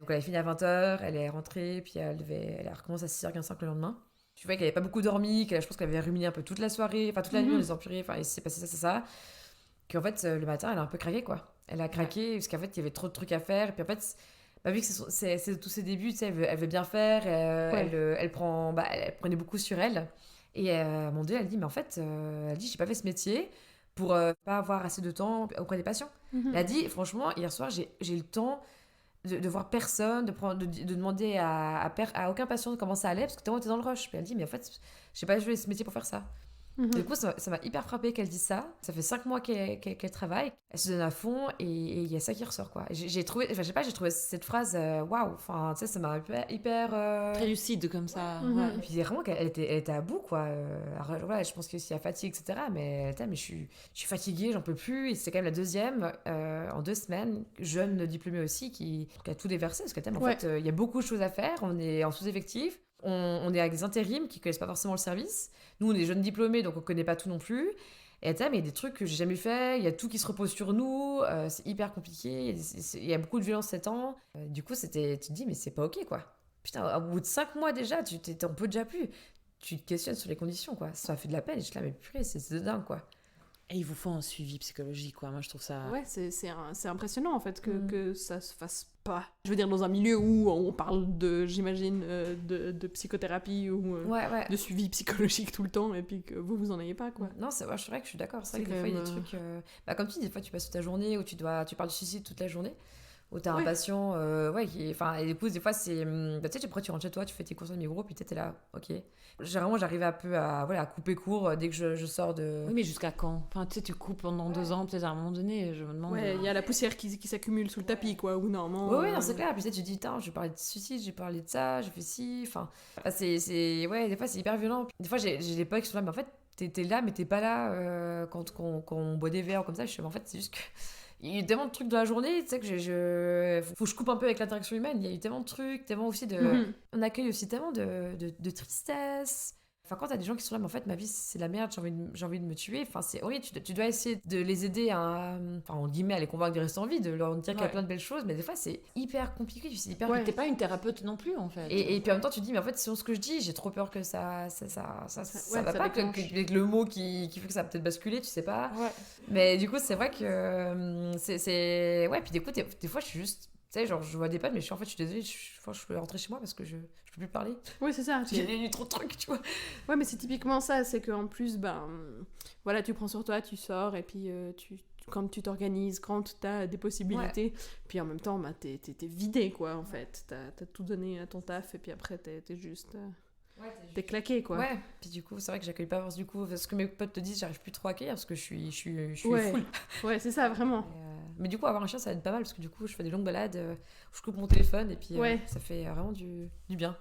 Donc elle avait fini à 20h, elle est rentrée, puis elle a recommencé à 6h45 le lendemain. Tu vois qu'elle n'avait pas beaucoup dormi, je pense qu'elle avait ruminé un peu toute la soirée, enfin toute la nuit, on les empirés, enfin il s'est passé ça. Qu'en fait, le matin, elle a un peu craqué, quoi. Elle a craqué parce qu'en fait, il y avait trop de trucs à faire. Et puis en fait, vu que c'est tous ses débuts, tu sais, elle veut bien faire, elle prenait beaucoup sur elle. Et à un moment donné, elle dit, mais en fait, j'ai pas fait ce métier pour pas avoir assez de temps auprès des patients. Elle a dit, franchement, hier soir, j'ai le temps de voir personne, de demander à aucun patient comment ça allait, parce que tellement t'es dans le rush. Puis elle dit, mais en fait, j'ai pas joué ce métier pour faire ça. Du coup, ça m'a hyper frappée qu'elle dise ça. Ça fait 5 mois qu'elle travaille. Elle se donne à fond et il y a ça qui ressort, quoi. J'ai trouvé cette phrase waouh. Enfin, tu sais, ça m'a hyper très lucide comme ça. Et puis vraiment qu'elle était à bout, quoi. Alors, voilà, je pense qu'il y a fatigue, etc. Mais je suis fatiguée, j'en peux plus. Et c'est quand même la deuxième en 2 semaines, jeune diplômée aussi, qui a tout déversé. Parce que en fait, il y a beaucoup de choses à faire. On est en sous-effectif. On est avec des intérims qui connaissent pas forcément le service. Nous, on est jeunes diplômés, donc on connaît pas tout non plus. Et mais il y a des trucs que j'ai jamais fait, il y a tout qui se repose sur nous, c'est hyper compliqué, il y a beaucoup de violence ces temps. Du coup, tu te dis, mais c'est pas ok, quoi. Putain, au bout de 5 mois déjà, on peut déjà plus. Tu te questionnes sur les conditions, quoi. Ça fait de la peine, et je te dis, mais purée, c'est de dingue, quoi. Et il vous faut un suivi psychologique, quoi. Moi, je trouve ça... Ouais, c'est impressionnant, en fait, que ça se fasse pas. Je veux dire, dans un milieu où on parle j'imagine, de psychothérapie ou de suivi psychologique tout le temps, et puis que vous en ayez pas, quoi. Non, c'est vrai que je suis d'accord. C'est vrai que des fois, il y a des trucs... comme tu dis, des fois, tu passes toute ta journée, où tu parles du suicide toute la journée, où t'as un patient, et du coup, des fois, c'est... tu sais, après, tu rentres chez toi, tu fais tes courses en micro, puis t'es là, ok. J'arrive un peu à couper court dès que je sors de... Oui, mais jusqu'à quand? Enfin, tu sais, tu coupes pendant 2 ans, peut-être à un moment donné, je me demande... Ouais, il y a la poussière qui s'accumule sous le tapis, quoi, ou normalement... Oui, non, c'est clair. Puis tu te dis, putain, je vais parler de suicide, j'ai parlé de ça, j'ai fait ci, enfin... Ouais, des fois, c'est hyper violent. Des fois, j'ai des potes qui sont là, mais en fait, t'es là, mais t'es pas là quand on boit des verres comme ça. Je sais, mais en fait, c'est juste que... Il y a tellement de trucs dans la journée, tu sais, que faut que je coupe un peu avec l'interaction humaine. Il y a eu tellement de trucs, tellement aussi de... On accueille aussi tellement de tristesse. Enfin, quand t'as des gens qui sont là, mais en fait, ma vie, c'est la merde, j'ai envie de me tuer. Enfin, c'est horrible. Tu dois essayer de les aider en guillemets, à les convaincre de rester en vie, de leur dire qu'il y a plein de belles choses. Mais des fois, c'est hyper compliqué. C'est hyper... T'es pas une thérapeute non plus, en fait. Et puis en même temps, tu te dis, mais en fait, selon ce que je dis, j'ai trop peur que ça va pas, avec le mot qui fait que ça va peut-être basculer, tu sais pas. Ouais. Mais du coup, c'est vrai que c'est... Ouais, puis des fois, je suis juste... Tu sais, genre, je vois des pattes, mais je suis désolée, je peux rentrer chez moi parce que je peux plus parler. Oui, c'est ça. J'ai eu trop de trucs, tu vois. Ouais, mais c'est typiquement ça, c'est qu'en plus, voilà, tu prends sur toi, tu sors, et puis quand tu t'organises, quand t'as des possibilités, puis en même temps, t'es vidé, quoi, en fait. T'as tout donné à ton taf, et puis après, t'es juste... t'es claqué, quoi. Ouais, puis du coup, c'est vrai que j'accueille pas du coup, parce que mes potes te disent, j'arrive plus trop à accueillir parce que je suis full. Ouais, c'est ça, vraiment. Mais du coup, avoir un chien, ça aide pas mal parce que du coup, je fais des longues balades, je coupe mon téléphone et puis ça fait vraiment du bien.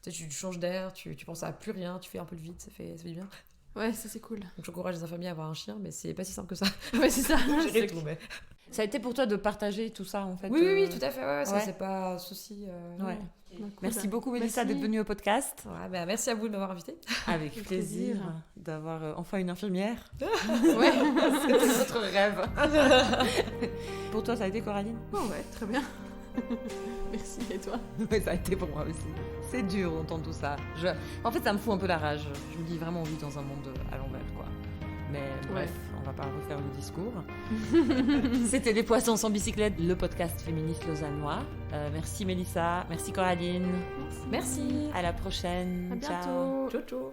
Tu changes d'air, tu penses à plus rien, tu fais un peu le vide, ça fait du bien. Ouais, ça c'est cool. Donc j'encourage les infirmiers à avoir un chien, mais c'est pas si simple que ça. Ouais, c'est ça. J'ai tout, mais... Ça a été pour toi de partager tout ça, en fait? Oui, tout à fait, ça c'est pas un souci. Ouais. Merci beaucoup, Mélissa, d'être venue au podcast. Ouais, merci à vous de m'avoir invitée. Avec plaisir d'avoir enfin une infirmière. Ouais, c'était notre rêve. Pour toi, ça a été, Coraline? Oh ouais, très bien. Merci, et toi? Ouais, ça a été pour moi aussi. C'est dur d'entendre tout ça. En fait, ça me fout un peu la rage. Je me dis vraiment, on vit dans un monde à l'envers, quoi. Mais bref, on va pas refaire le discours. C'était Les Poissons sans bicyclette, le podcast féministe lausannois. Merci Mélissa, merci Coraline. Merci. À la prochaine. À bientôt. Ciao.